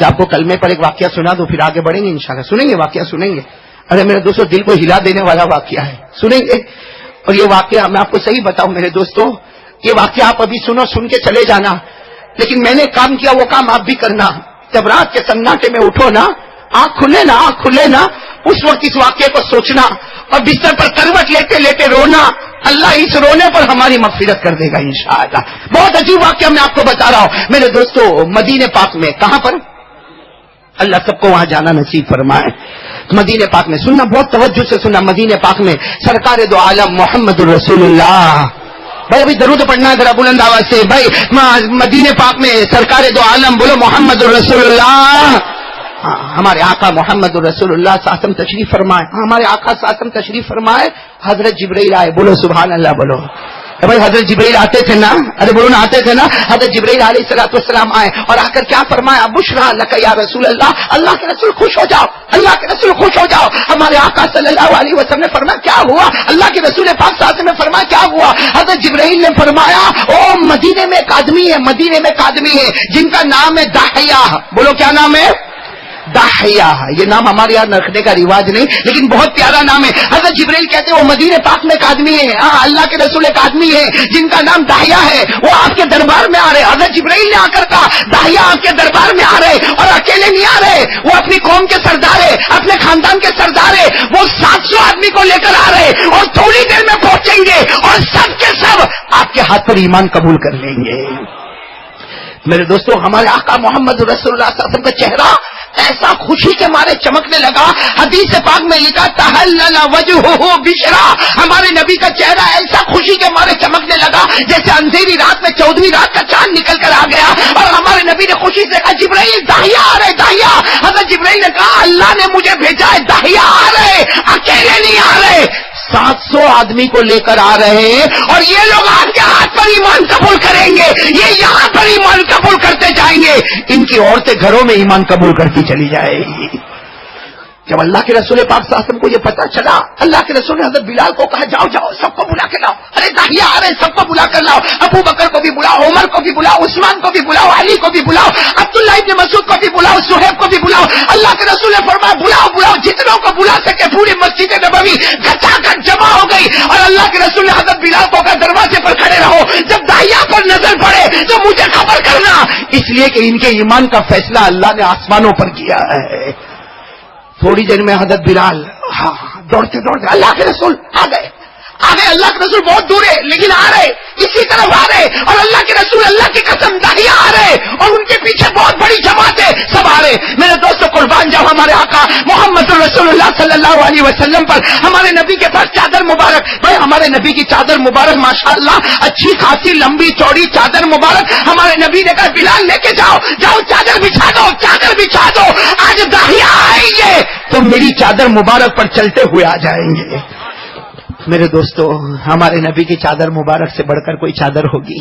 آج آپ کو کلمے پر ایک واقعہ سنا دو، پھر آگے بڑھیں گے انشاءاللہ. سنیں گے واقعہ؟ سنیں گے. ارے میرے دوستوں دل کو ہلا دینے والا واقعہ ہے، سنیں گے. اور یہ واقعہ میں آپ کو صحیح بتاؤں میرے دوستوں، یہ واقعہ آپ ابھی سنو، سن کے چلے جانا، لیکن میں نے کام کیا وہ کام آپ بھی کرنا. جب رات کے سناٹے میں اٹھو نا، آنکھ کھلے نا اس وقت اس واقعے کو سوچنا اور بستر پر کروٹ لیتے لیتے رونا. اللہ اس رونے پر ہماری مغفرت کر دے گا انشاءاللہ. بہت عجیب واقعہ میں آپ کو بتا رہا ہوں میرے دوستوں. مدینے پاک میں، کہاں پر؟ اللہ سب کو وہاں جانا نصیب فرمائے. مدینے پاک میں سننا، بہت توجہ سے سننا. مدینے پاک میں سرکار دو عالم محمد الرسول اللہ، بھائی ابھی درود پڑھنا ہے ذرا بلند آواز سے. بھائی مدینے پاک میں سرکار دو عالم بولو محمد الرسول اللہ. ہمارے آقا محمد الرسول اللہ صلی اللہ علیہ وسلم تشریف فرمائے. ہمارے آقا صلی اللہ علیہ وسلم تشریف فرمائے. حضرت جبرائیل آئے. بولو سبحان اللہ. بولو بھائی حضرت جبرائیل آتے تھے نا، ارے بولو نا آتے تھے نا. حضرت جبرائیل علیہ الصلوۃ والسلام آئے اور آ کر کیا فرمایا؟ بشرا لک یا رسول اللہ، اللہ کے رسول خوش ہو جاؤ، اللہ کے رسول خوش ہو جاؤ. ہمارے آقا صلی اللہ علیہ وسلم نے فرمایا کیا ہوا؟ اللہ کے رسول پاک صلی اللہ علیہ وسلم نے فرمایا کیا ہوا؟ حضرت جبرائیل نے فرمایا او مدینے میں ایک آدمی ہے، مدینے میں ایک آدمی ہے جن کا نام ہے داحیہ. بولو کیا نام ہے؟ داحیہ. یہ نام ہمارے یہاں رکھنے کا رواج نہیں لیکن بہت پیارا نام ہے. حضرت جبرائیل کہتے ہیں وہ مدینے پاک میں ایک آدمی ہے، اللہ کے رسول ایک آدمی ہے جن کا نام داحیہ ہے، وہ آپ کے دربار میں آ رہے. حضرت جبرائیل نے آ کر کہا داحیہ آپ کے دربار میں آ رہے اور اکیلے نہیں آ رہے، وہ اپنی قوم کے سردار ہے، اپنے خاندان کے سردار ہے. وہ 700 آدمی کو لے کر آ رہے اور تھوڑی دیر میں پہنچیں گے اور سب کے سب آپ کے ہاتھ پر ایمان قبول کر لیں گے. میرے دوستوں ہمارے آقا محمد رسول اللہ صلی اللہ علیہ وسلم کا چہرہ ایسا خوشی کے مارے چمکنے لگا. حدیث پاک میں لکھا تحلل وجہہ بشرا، ہمارے نبی کا چہرہ ایسا خوشی کے مارے چمکنے لگا جیسے اندھیری رات میں 14ویں رات کا چاند نکل کر آ گیا. اور ہمارے نبی نے خوشی سے کہا جبرائیل داحیہ آ رہے، داحیہ. حضرت جبرائیل نے کہا اللہ نے مجھے بھیجا ہے، داحیہ آ رہے، اکیلے نہیں آ رہے، 700 آدمی کو لے کر آ رہے ہیں اور یہ لوگ آپ کے ہاتھ پر ایمان قبول کریں گے، یہ یہاں پر ایمان قبول کرتے جائیں گے، ان کی عورتیں گھروں میں ایمان قبول کرتی چلی جائے گی. جب اللہ کے رسول پاک صلی اللہ علیہ وسلم کو یہ پتا چلا، اللہ کے رسول نے حضرت بلال کو کہا جاؤ جاؤ سب کو بلا کے لاؤ، ارے داحیہ آ رہے سب کو بلا کر لاؤ، ابو بکر کو بھی بلاؤ، عمر کو بھی بلاؤ، عثمان کو بھی بلاؤ، علی کو بھی بلاؤ، عبداللہ ابن مسعود کو بھی بلاؤ، صہیب کو بھی بلاؤ. اللہ کے رسول نے فرمایا بلاؤ بلاؤ، جتنوں کو بلا سکے. پوری مسجد نبوی گھچا کر جمع ہو گئی اور اللہ کے رسول نے حضرت بلال کو کہا دروازے پر کھڑے رہو، جب داحیہ پر نظر پڑے تو مجھے خبر کرنا، اس لیے کہ ان کے ایمان کا فیصلہ اللہ نے آسمانوں پر کیا ہے. تھوڑی دیر میں حضرت بلال دوڑتے اللہ کے رسول آ گئے. اللہ کے رسول بہت دور ہے لیکن آ رہے، اسی طرف آ رہے اور اللہ کے رسول اللہ کی قسم داحیہ آ رہے اور ان کے پیچھے بہت بڑی جماعت ہے، سب آ رہے. میرے دوستوں قربان جب ہمارے آقا محمد رسول اللہ صلی اللہ علیہ وسلم پر ہمارے نبی کے پاس چادر مبارک، بھائی ہمارے نبی کی چادر مبارک ماشاءاللہ اچھی خاصی لمبی چوڑی چادر مبارک. ہمارے نبی نے کہا بلال لے کے جاؤ جاؤ چادر بچھا دو، چادر بچھا دو، آج داحیہ آئیں گے تو میری چادر مبارک پر چلتے ہوئے آ جائیں گے. میرے دوستو ہمارے نبی کی چادر مبارک سے بڑھ کر کوئی چادر ہوگی؟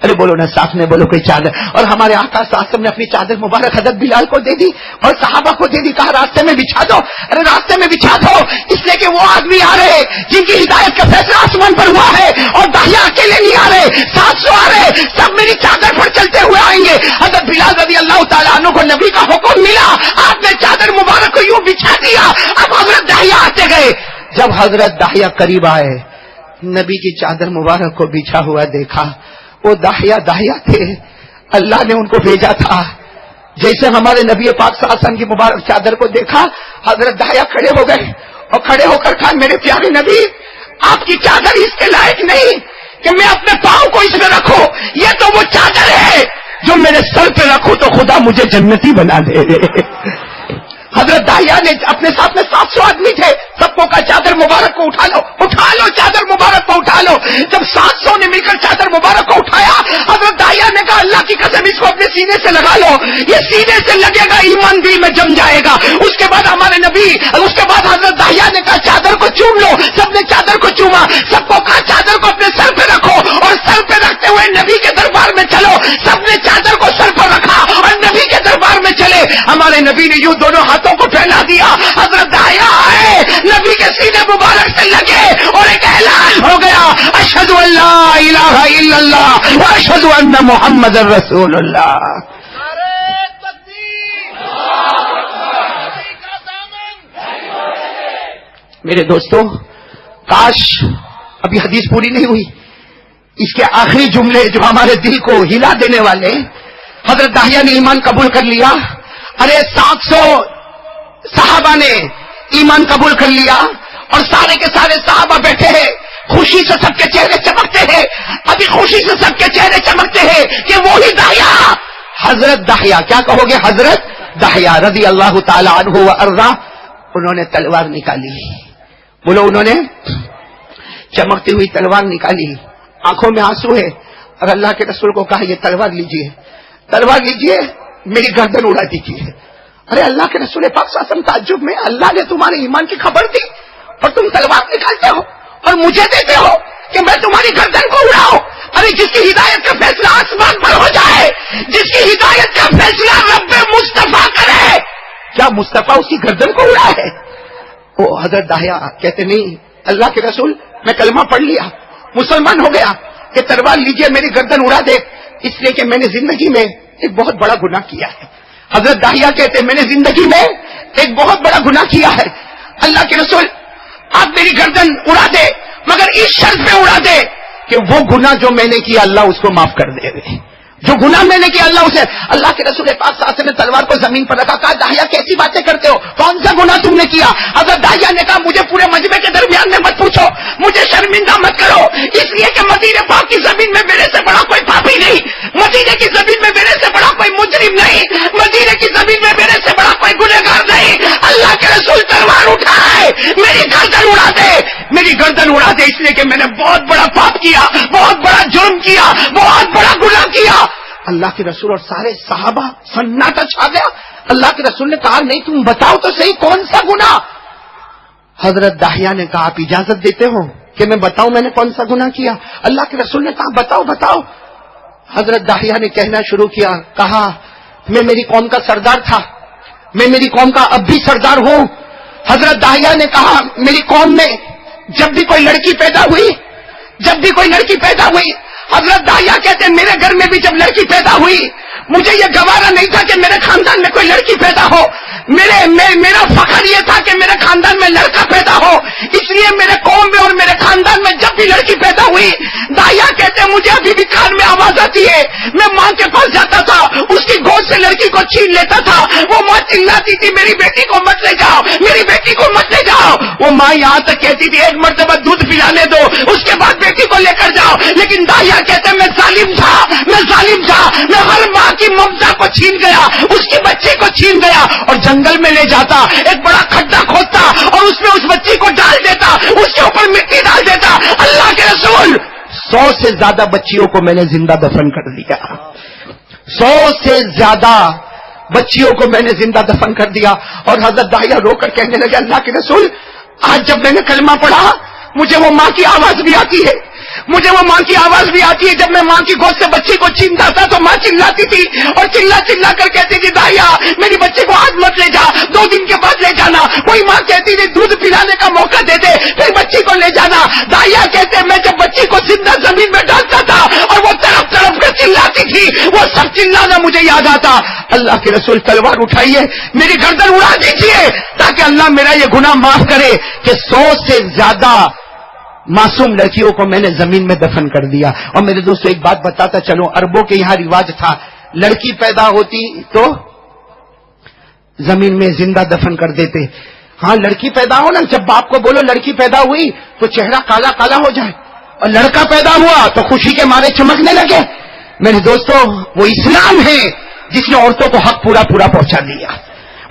ارے بولو نا ساتھ میں بولو کوئی چادر. اور ہمارے آقا صلی اللہ علیہ وسلم نے اپنی چادر مبارک حضرت بلال کو دے دی اور صحابہ کو دے دی، کہا راستے میں بچھا دو. ارے راستے میں بچھا دو اس لیے کہ وہ آدمی آ رہے جن کی ہدایت کا فیصلہ آسمان پر ہوا ہے اور داحیہ اکیلے نہیں آ رہے، 700 آ رہے، سب میری چادر پر چلتے ہوئے آئیں گے. حضرت بلال رضی اللہ تعالیٰ عنہ کو نبی کا حکم ملا، آپ نے چادر مبارک کو یوں بچھا دیا. اب حضرت داحیہ آتے گئے. جب حضرت داحیہ قریب آئے نبی کی چادر مبارک کو بچھا ہوا دیکھا، وہ داحیہ تھے، اللہ نے ان کو بھیجا تھا. جیسے ہمارے نبی پاک صلی اللہ علیہ وسلم کی مبارک چادر کو دیکھا حضرت داحیہ کھڑے ہو گئے اور کھڑے ہو کر کہا میرے پیارے نبی آپ کی چادر اس کے لائق نہیں کہ میں اپنے پاؤں کو اس میں رکھوں، یہ تو وہ چادر ہے جو میرے سر پہ رکھوں تو خدا مجھے جنتی بنا دے. حضرت داحیہ نے اپنے ساتھ میں 700 آدمی تھے، سب کو کہا چادر مبارک کو اٹھا لو چادر مبارک کو اٹھا لو. جب 700 نے مل کر چادر مبارک کو اٹھایا حضرت داحیہ نے کہا اللہ کی قسم اس کو اپنے سینے سے لگا لو، یہ سینے سے لگے گا ایمان دل میں جم جائے گا. اس کے بعد ہمارے نبی، اس کے بعد حضرت داحیہ نے کہا چادر کو چوم لو، سب نے چادر کو چوما، سب کو کہا چادر کو اپنے سر پہ رکھو اور سر پہ رکھتے ہوئے نبی کے دربار میں چلو. سب نے چادر کو سر پر رکھا اور نبی کے دربار میں چلے. ہمارے نبی نے یوں دونوں ہاتھوں کو پھیلا دیا، حضرت داحیہ آئے نبی کے سینے مبارک سے لگے اور ایک اعلان ہو گیا اشہد ان لا الہ الا اللہ واشہد ان محمد رسول اللہ. میرے دوستوں کاش ابھی حدیث پوری نہیں ہوئی، اس کے آخری جملے جو ہمارے دل کو ہلا دینے والے، حضرت داہیہ نے ایمان قبول کر لیا. ارے 700 صحابہ نے ایمان قبول کر لیا اور سارے کے سارے صحابہ بیٹھے ہیں، خوشی سے سب کے چہرے چمکتے ہیں. ابھی خوشی سے سب کے چہرے چمکتے ہیں کہ وہی داہیہ، حضرت داہیہ، کیا کہو گے؟ حضرت داہیہ رضی اللہ تعالی عنہ وارضاہ، انہوں نے تلوار نکالی. بولو انہوں نے چمکتی ہوئی تلوار نکالی، آنکھوں میں آنسو ہے، اور اللہ کے رسول کو کہا یہ تلوار لیجئے، تلوار لیجئے، میری گردن اڑا دیجئے. ارے اللہ کے رسول پاک صلی اللہ علیہ وسلم تعجب میں، اللہ نے تمہارے ایمان کی خبر دی اور تم تلوار نکالتے ہو اور مجھے دیتے ہو کہ میں تمہاری گردن کو اڑاؤں. ارے جس کی ہدایت کا فیصلہ آسمان پر ہو جائے، جس کی ہدایت کا فیصلہ رب مصطفیٰ کرے، کیا مصطفیٰ اس کی گردن کو اڑا ہے؟ وہ حضرت داہیہ کہتے نہیں اللہ کے رسول، میں کلمہ پڑھ لیا، مسلمان ہو گیا، کہ تلوار لیجئے میری گردن اڑا دے، اس لیے کہ میں نے زندگی میں ایک بہت بڑا گناہ کیا ہے. حضرت داہیہ کہتے میں نے زندگی میں ایک بہت بڑا گناہ کیا ہے، اللہ کے رسول آپ میری گردن اڑا دے، مگر اس شرط پہ اڑا دے کہ وہ گناہ جو میں نے کیا اللہ اس کو معاف کر دے گے، جو گناہ میں نے کیا اللہ اسے. اللہ کے رسول پاک صلی اللہ علیہ وسلم نے تلوار کو زمین پر رکھا، کہا داہیہ کیسی باتیں کرتے ہو، کون سا گناہ تم نے کیا؟ حضرت داہیہ نے کہا مجھے پورے مجمع کے درمیان میں مت پوچھو، مجھے شرمندہ مت کرو، اس لیے کہ مدینے پاک کی زمین میں میرے سے بڑا کوئی پاپی نہیں، مدینے کی زمین میں میرے سے بڑا کوئی مجرم نہیں، مدینے کی زمین میں میرے سے بڑا کوئی گنہگار نہیں. اللہ کے رسول تلوار اٹھائے، میری گردن اڑا دے، میری گردن اڑا دے، اس لیے کہ میں نے بہت بڑا پاپ کیا، بہت بڑا جرم کیا، بہت بڑا گناہ کیا. اللہ کے رسول اور سارے صحابہ سناٹا چھا گیا. اللہ کے رسول نے کہا نہیں تم بتاؤ تو صحیح کون سا گناہ. حضرت داہیہ نے کہا آپ اجازت دیتے ہو کہ میں بتاؤں میں نے کون سا گناہ کیا؟ اللہ کے رسول نے کہا بتاؤ بتاؤ. حضرت داہیہ نے کہنا شروع کیا، کہا میں میری قوم کا سردار تھا، میں میری قوم کا اب بھی سردار ہوں. حضرت داہیہ نے کہا میری قوم میں جب بھی کوئی لڑکی پیدا ہوئی، جب بھی کوئی لڑکی پیدا ہوئی، حضرت داہیہ کہتے ہیں میرے گھر میں بھی جب لڑکی پیدا ہوئی مجھے یہ گوارا نہیں تھا کہ میرے خاندان میں کوئی لڑکی پیدا ہو، میرا فخر یہ تھا کہ میرے خاندان میں لڑکا پیدا ہو. اس لیے میرے قوم میں اور میرے خاندان میں جب بھی لڑکی پیدا ہوئی، داہیہ کہتے ہیں مجھے ابھی بھی کان میں آواز آتی ہے، میں ماں کے پاس جاتا تھا، اس کی گود سے لڑکی کو چھین لیتا تھا، وہ ماں چلاتی تھی میری بیٹی کو مت لے جاؤ، میری بیٹی کو مت لے جاؤ. وہ ماں یہاں تک کہتی تھی ایک مرتبہ دودھ پلانے دو، اس کے بعد بیٹی کو لے کر جاؤ. لیکن داہیہ کہتے ہیں میں ظالم تھا، میں ظالم تھا، میں ہر ماں کی ممتا کو چھین گیا، اس کی بچے کو چھین گیا اور جنگل میں لے جاتا، ایک بڑا کھڈا کھودتا اور اس میں اس بچی کو ڈال دیتا، اس کے اوپر مٹی ڈال دیتا. اللہ کے رسول 100 سے زیادہ بچیوں کو میں نے زندہ دفن کر دیا، 100 سے زیادہ بچیوں کو میں نے زندہ دفن کر دیا. اور حضرت داہیہ رو کر کہنے لگے اللہ کے رسول آج جب میں نے کلمہ پڑھا مجھے وہ ماں کی آواز بھی آتی ہے، مجھے وہ ماں کی آواز بھی آتی ہے. جب میں ماں کی گود سے بچی کو چھینتا تھا تو ماں چلاتی تھی اور چلا چلا کر کہتی تھی داہیہ میری بچی کو آج مت لے جا، 2 دن کے بعد لے جانا. کوئی ماں کہتی تھی دودھ پلانے کا موقع دے دے پھر بچی کو لے جانا. داہیہ کہتے میں جب بچی کو زندہ زمین میں ڈالتا تھا اور وہ طرف طرف کر چلاتی تھی وہ سب چلانا مجھے یاد آتا. اللہ کے رسول تلوار اٹھائیے، میری گردن اڑا دیجیے تاکہ اللہ میرا یہ گناہ معاف کرے کہ 100 سے زیادہ معصوم لڑکیوں کو میں نے زمین میں دفن کر دیا. اور میرے دوستوں ایک بات بتاتا چلو، عربوں کے یہاں رواج تھا لڑکی پیدا ہوتی تو زمین میں زندہ دفن کر دیتے. ہاں لڑکی پیدا ہو نا، جب باپ کو بولو لڑکی پیدا ہوئی تو چہرہ کالا کالا ہو جائے، اور لڑکا پیدا ہوا تو خوشی کے مارے چمکنے لگے. میرے دوستوں وہ اسلام ہے جس نے عورتوں کو حق پورا پورا پہنچا دیا،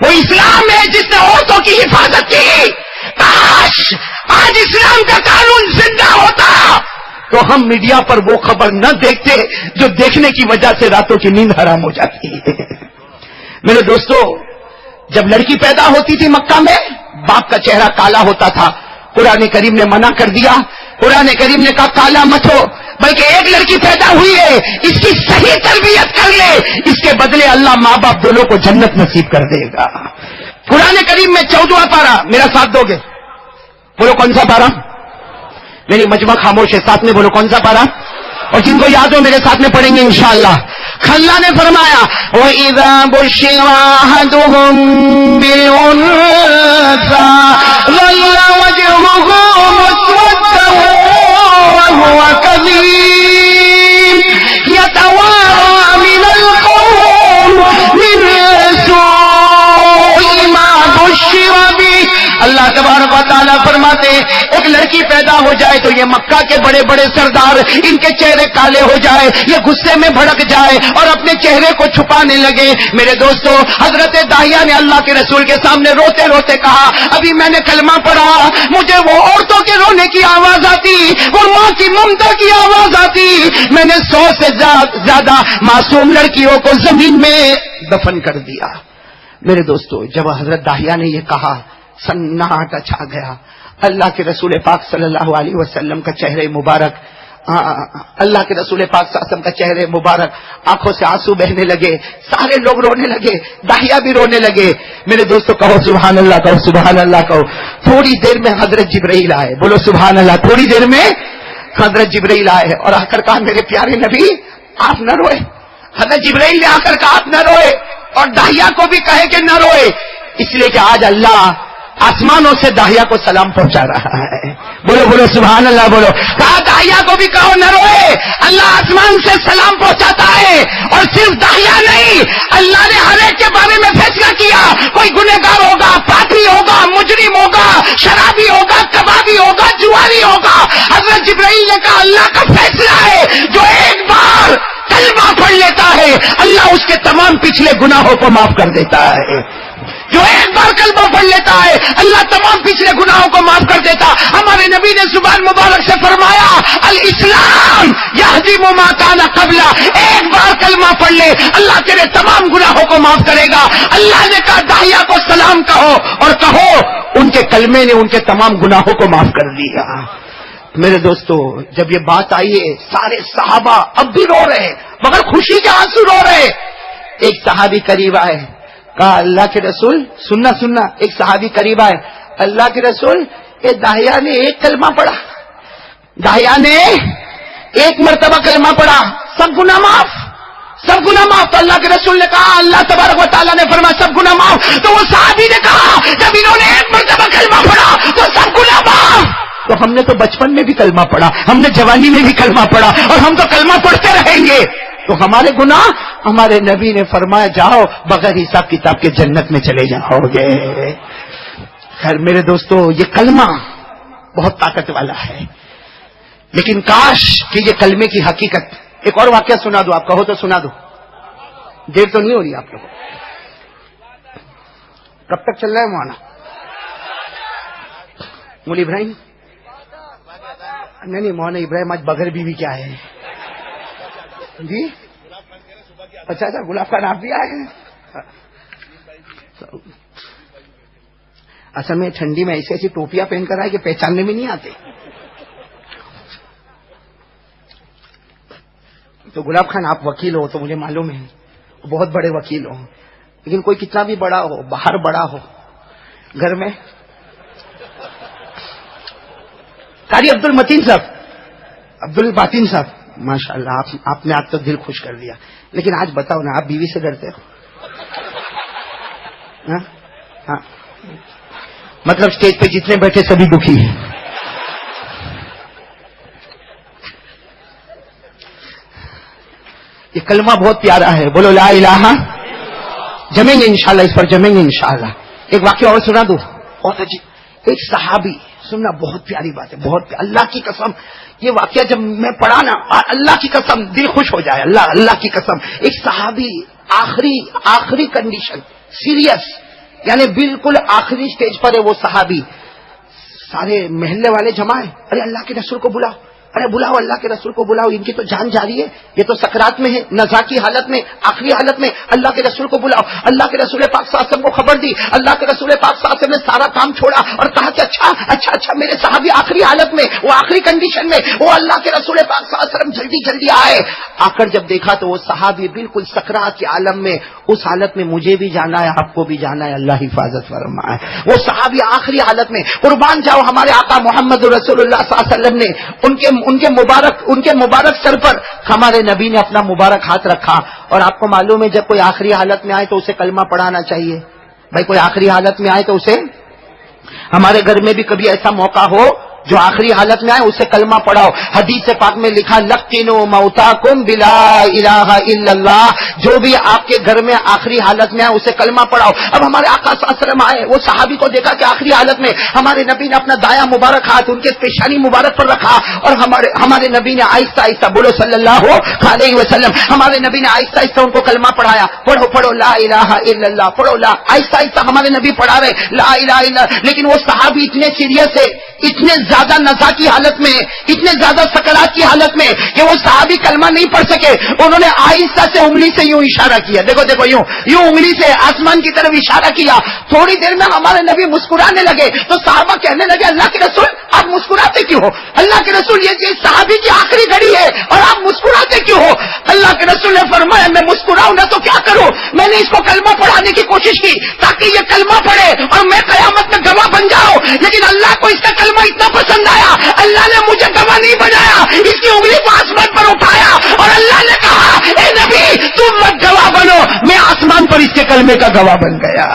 وہ اسلام ہے جس نے عورتوں کی حفاظت کی. کاش آج اسلام کا قانون زندہ ہوتا تو ہم میڈیا پر وہ خبر نہ دیکھتے جو دیکھنے کی وجہ سے راتوں کی نیند حرام ہو جاتی ہے. میرے دوستو جب لڑکی پیدا ہوتی تھی مکہ میں باپ کا چہرہ کالا ہوتا تھا. قرآن کریم نے منع کر دیا، قرآن کریم نے کہا کالا مت ہو، بلکہ ایک لڑکی پیدا ہوئی ہے اس کی صحیح تربیت کر لے، اس کے بدلے اللہ ماں باپ دونوں کو جنت نصیب کر دے گا. قرآن کریم میں 14واں پارہ، میرا ساتھ دو گے؟ بولو کون سا پارہ؟ میری مجمع خاموش ہے، ساتھ میں بولو کون سا پارہ؟ اور جن کو یاد ہو میرے ساتھ میں پڑھیں گے انشاءاللہ. اللہ نے فرمایا وَإِذَا بُشِّرَ أَحَدُهُم بِالْأُنثَىٰ ظَلَّ وَجْهُهُ وهو كظيم يتوارى من القوم من سوء ما بشر به. اللہ تبارک و تعالیٰ فرماتے ہیں ایک لڑکی پیدا ہو جائے تو یہ مکہ کے بڑے بڑے سردار ان کے چہرے کالے ہو جائے، یہ غصے میں بھڑک جائے اور اپنے چہرے کو چھپانے لگے. میرے دوستو، حضرت داہیہ نے اللہ کے رسول کے سامنے روتے روتے کہا ابھی میں نے کلمہ پڑھا، مجھے وہ عورتوں کے رونے کی آواز آتی، وہ ماں کی ممتا کی آواز آتی، میں نے 100 سے زیادہ معصوم لڑکیوں کو زمین میں دفن کر دیا. میرے دوستو، جب حضرت داہیہ نے یہ کہا سناٹا چھا گیا. اللہ کے رسول پاک صلی اللہ علیہ وسلم کا چہرے مبارک، اللہ کے رسول پاک صلی اللہ علیہ وسلم کا چہرے مبارک، آنکھوں سے آنسو بہنے لگے، سارے لوگ رونے لگے، داہیہ بھی رونے لگے. میرے دوستو کہو سبحان اللہ، کہو سبحان اللہ، کہو. تھوڑی دیر میں حضرت جبرائیل آئے، بولو سبحان اللہ. تھوڑی دیر میں حضرت جبرائیل آئے اور آ کر کہا میرے پیارے نبی آپ نہ روئے. حضرت جبرائیل نے آ کر کہا آپ نہ روئے اور داہیہ کو بھی کہے کہ نہ روئے، اس لیے کہ آج اللہ آسمانوں سے داہیہ کو سلام پہنچا رہا ہے. بولو بولو سبحان اللہ بولو. کہا داہیہ کو بھی کہو نہ روئے، اللہ آسمان سے سلام پہنچاتا ہے. اور صرف داہیہ نہیں، اللہ نے ہر ایک کے بارے میں فیصلہ کیا. کوئی گنہگار ہوگا، پاپی ہوگا، مجرم ہوگا، شرابی ہوگا، کبابی ہوگا، جواری ہوگا. حضرت جبرائیل نے کہا اللہ کا فیصلہ ہے جو ایک بار کلمہ پڑھ لیتا ہے اللہ اس کے تمام پچھلے گناہوں کو معاف کر دیتا ہے. جو ایک بار کلمہ پڑھ لیتا ہے اللہ تمام پچھلے گناہوں کو معاف کر دیتا. ہمارے نبی نے زبان مبارک سے فرمایا الاسلام یہدم ما کان قبل. ایک بار کلمہ پڑھ لے اللہ تیرے تمام گناہوں کو معاف کرے گا. اللہ نے کہا داہیہ کو سلام کہو اور کہو ان کے کلمے نے ان کے تمام گناہوں کو معاف کر دیا. میرے دوستو، جب یہ بات آئی ہے سارے صحابہ اب بھی رو رہے مگر خوشی کے آنسو رو رہے. ایک صحابی قریب آئے، کہا اللہ کے رسول سننا. ایک صحابی قریب آئے، اللہ کے رسول یہ داہیہ نے ایک کلمہ پڑھا، داہیہ نے ایک مرتبہ کلمہ پڑھا، سب گناہ معاف، سب گناہ معاف. تو اللہ کے رسول نے کہا اللہ تبارک و تعالیٰ نے فرمایا سب گناہ معاف. تو وہ صحابی نے کہا جب انہوں نے ایک مرتبہ کلمہ پڑھا تو سب گناہ معاف. تو ہم نے تو بچپن میں بھی کلمہ پڑھا، ہم نے جوانی میں بھی کلمہ پڑھا اور ہم تو کلمہ پڑھتے رہیں گے. تو ہمارے گناہ، ہمارے نبی نے فرمایا جاؤ بغیر حساب کتاب کے جنت میں چلے جاؤ گے. خیر میرے دوستو، یہ کلمہ بہت طاقت والا ہے، لیکن کاش کہ یہ کلمے کی حقیقت. ایک اور واقعہ سنا دو، آپ کہو تو سنا دو، دیر تو نہیں ہو رہی آپ لوگوں. کب تک چل رہا ہے مولانا مول ابراہیم؟ نہیں مولانا ابراہیم آج بغیر بیوی کیا ہے جی؟ اچھا گلاب خان آپ بھی آئے ہیں. اصل میں ٹھنڈی میں ایسی ایسی ٹوپیاں پہن کر آئے کہ پہچاننے میں نہیں آتے. تو گلاب خان آپ وکیل ہو تو مجھے معلوم ہے بہت بڑے وکیل ہو، لیکن کوئی کتنا بھی بڑا ہو، باہر بڑا ہو، گھر میں قاری عبد المتین صاحب، عبد الباطن صاحب، ماشاء اللہ آپ نے آج تو دل خوش کر دیا. لیکن آج بتاؤ نا، آپ بیوی سے ڈرتے ہو؟ ہاں مطلب اسٹیج پہ جتنے بیٹھے سبھی دکھی ہیں. یہ کلمہ بہت پیارا ہے، بولو لا الہ. جمیں گے انشاءاللہ، اس پر جمیں گے انشاءاللہ. ایک واقعہ اور سنا دو، بہت اچھی. ایک صحابی، سننا بہت پیاری بات ہے، بہت اللہ کی قسم یہ واقعہ جب میں پڑھا نا، اللہ کی قسم دل خوش ہو جائے. اللہ کی قسم. ایک صحابی آخری کنڈیشن، سیریس، یعنی بالکل آخری سٹیج پر ہے وہ صحابی. سارے محلے والے جمع ہیں، ارے اللہ کے رسول کو بلاؤ، ارے بلاؤ اللہ کے رسول کو بلاؤ، ان کی تو جان جا رہی ہے، یہ تو سکرات میں ہے، نزا کی حالت میں، آخری حالت میں، اللہ کے رسول کو بلاؤ. اللہ کے رسول پاک صلی اللہ علیہ وسلم کو خبر دی. اللہ کے رسول پاک صلی اللہ علیہ وسلم نے سارا کام چھوڑا اور کہا کہ اچھا میرے صحابی آخری حالت میں، وہ آخری کنڈیشن میں، وہ اللہ کے رسول پاک صلی اللہ علیہ وسلم جلدی آئے. آ کر جب دیکھا تو وہ صحابی بالکل سکرات کے عالم میں، اس حالت میں مجھے بھی جانا ہے، آپ کو بھی جانا ہے، اللہ حفاظت فرمائے. وہ صحابی آخری حالت میں، قربان جاؤ ہمارے آقا محمد رسول اللہ صلی اللہ علیہ وسلم نے ان کے مبارک سر پر ہمارے نبی نے اپنا مبارک ہاتھ رکھا. اور آپ کو معلوم ہے جب کوئی آخری حالت میں آئے تو اسے کلمہ پڑھانا چاہیے. بھائی کوئی آخری حالت میں آئے تو اسے، ہمارے گھر میں بھی کبھی ایسا موقع ہو جو آخری حالت میں آئے اسے کلمہ پڑھاؤ. حدیث پاک میں لکھا لقنوا موتاکم بلا الہ الا اللہ, جو بھی آپ کے گھر میں آخری حالت میں آئے اسے کلمہ پڑھاؤ. اب ہمارے آقا صلی اللہ علیہ وسلم آئے, وہ صحابی کو دیکھا کہ آخری حالت میں ہمارے نبی نے اپنا دایاں مبارک ہاتھ ان کے پیشانی مبارک پر رکھا, اور ہمارے نبی نے آہستہ آہستہ, بولو صلی اللہ علیہ وسلم, ہمارے نبی نے آہستہ آہستہ ان کو کلمہ پڑھایا. پڑھو لا الہ الا اللہ, پڑھو لا. آہستہ آہستہ ہمارے نبی پڑھا رہے لا الہ الا اللہ, لیکن وہ صحابی اتنے سیریس ہے, اتنے زیادہ نزا کی حالت میں, اتنے زیادہ سکرات کی حالت میں کہ وہ صحابی کلمہ نہیں پڑھ سکے. انہوں نے آہستہ سے انگلی سے یوں اشارہ کیا, دیکھو یوں انگلی سے آسمان کی طرف اشارہ کیا. تھوڑی دیر میں ہمارے نبی مسکرانے لگے تو صحابہ کہنے لگے اللہ کے رسول آپ مسکراتے کیوں ہو؟ اللہ کے رسول یہ صحابی کی آخری گھڑی ہے اور آپ مسکراتے کیوں ہو؟ اللہ کے رسول نے فرمایا میں مسکراؤں نہ تو کیا کروں, میں نے اس کو کلمہ پڑھانے کی کوشش کی تاکہ یہ کلمہ پڑھے اور میں قیامت میں گواہ بن جاؤں, لیکن اللہ کو اس کا کلمہ اتنا پسند آیا, اللہ نے مجھے گواہ نہیں بنایا, اس کی انگلی کو آسمان پر اٹھایا اور اللہ نے کہا اے نبی تم مت گواہ بنو, میں آسمان پر اس کے کلمے کا گواہ بن گیا,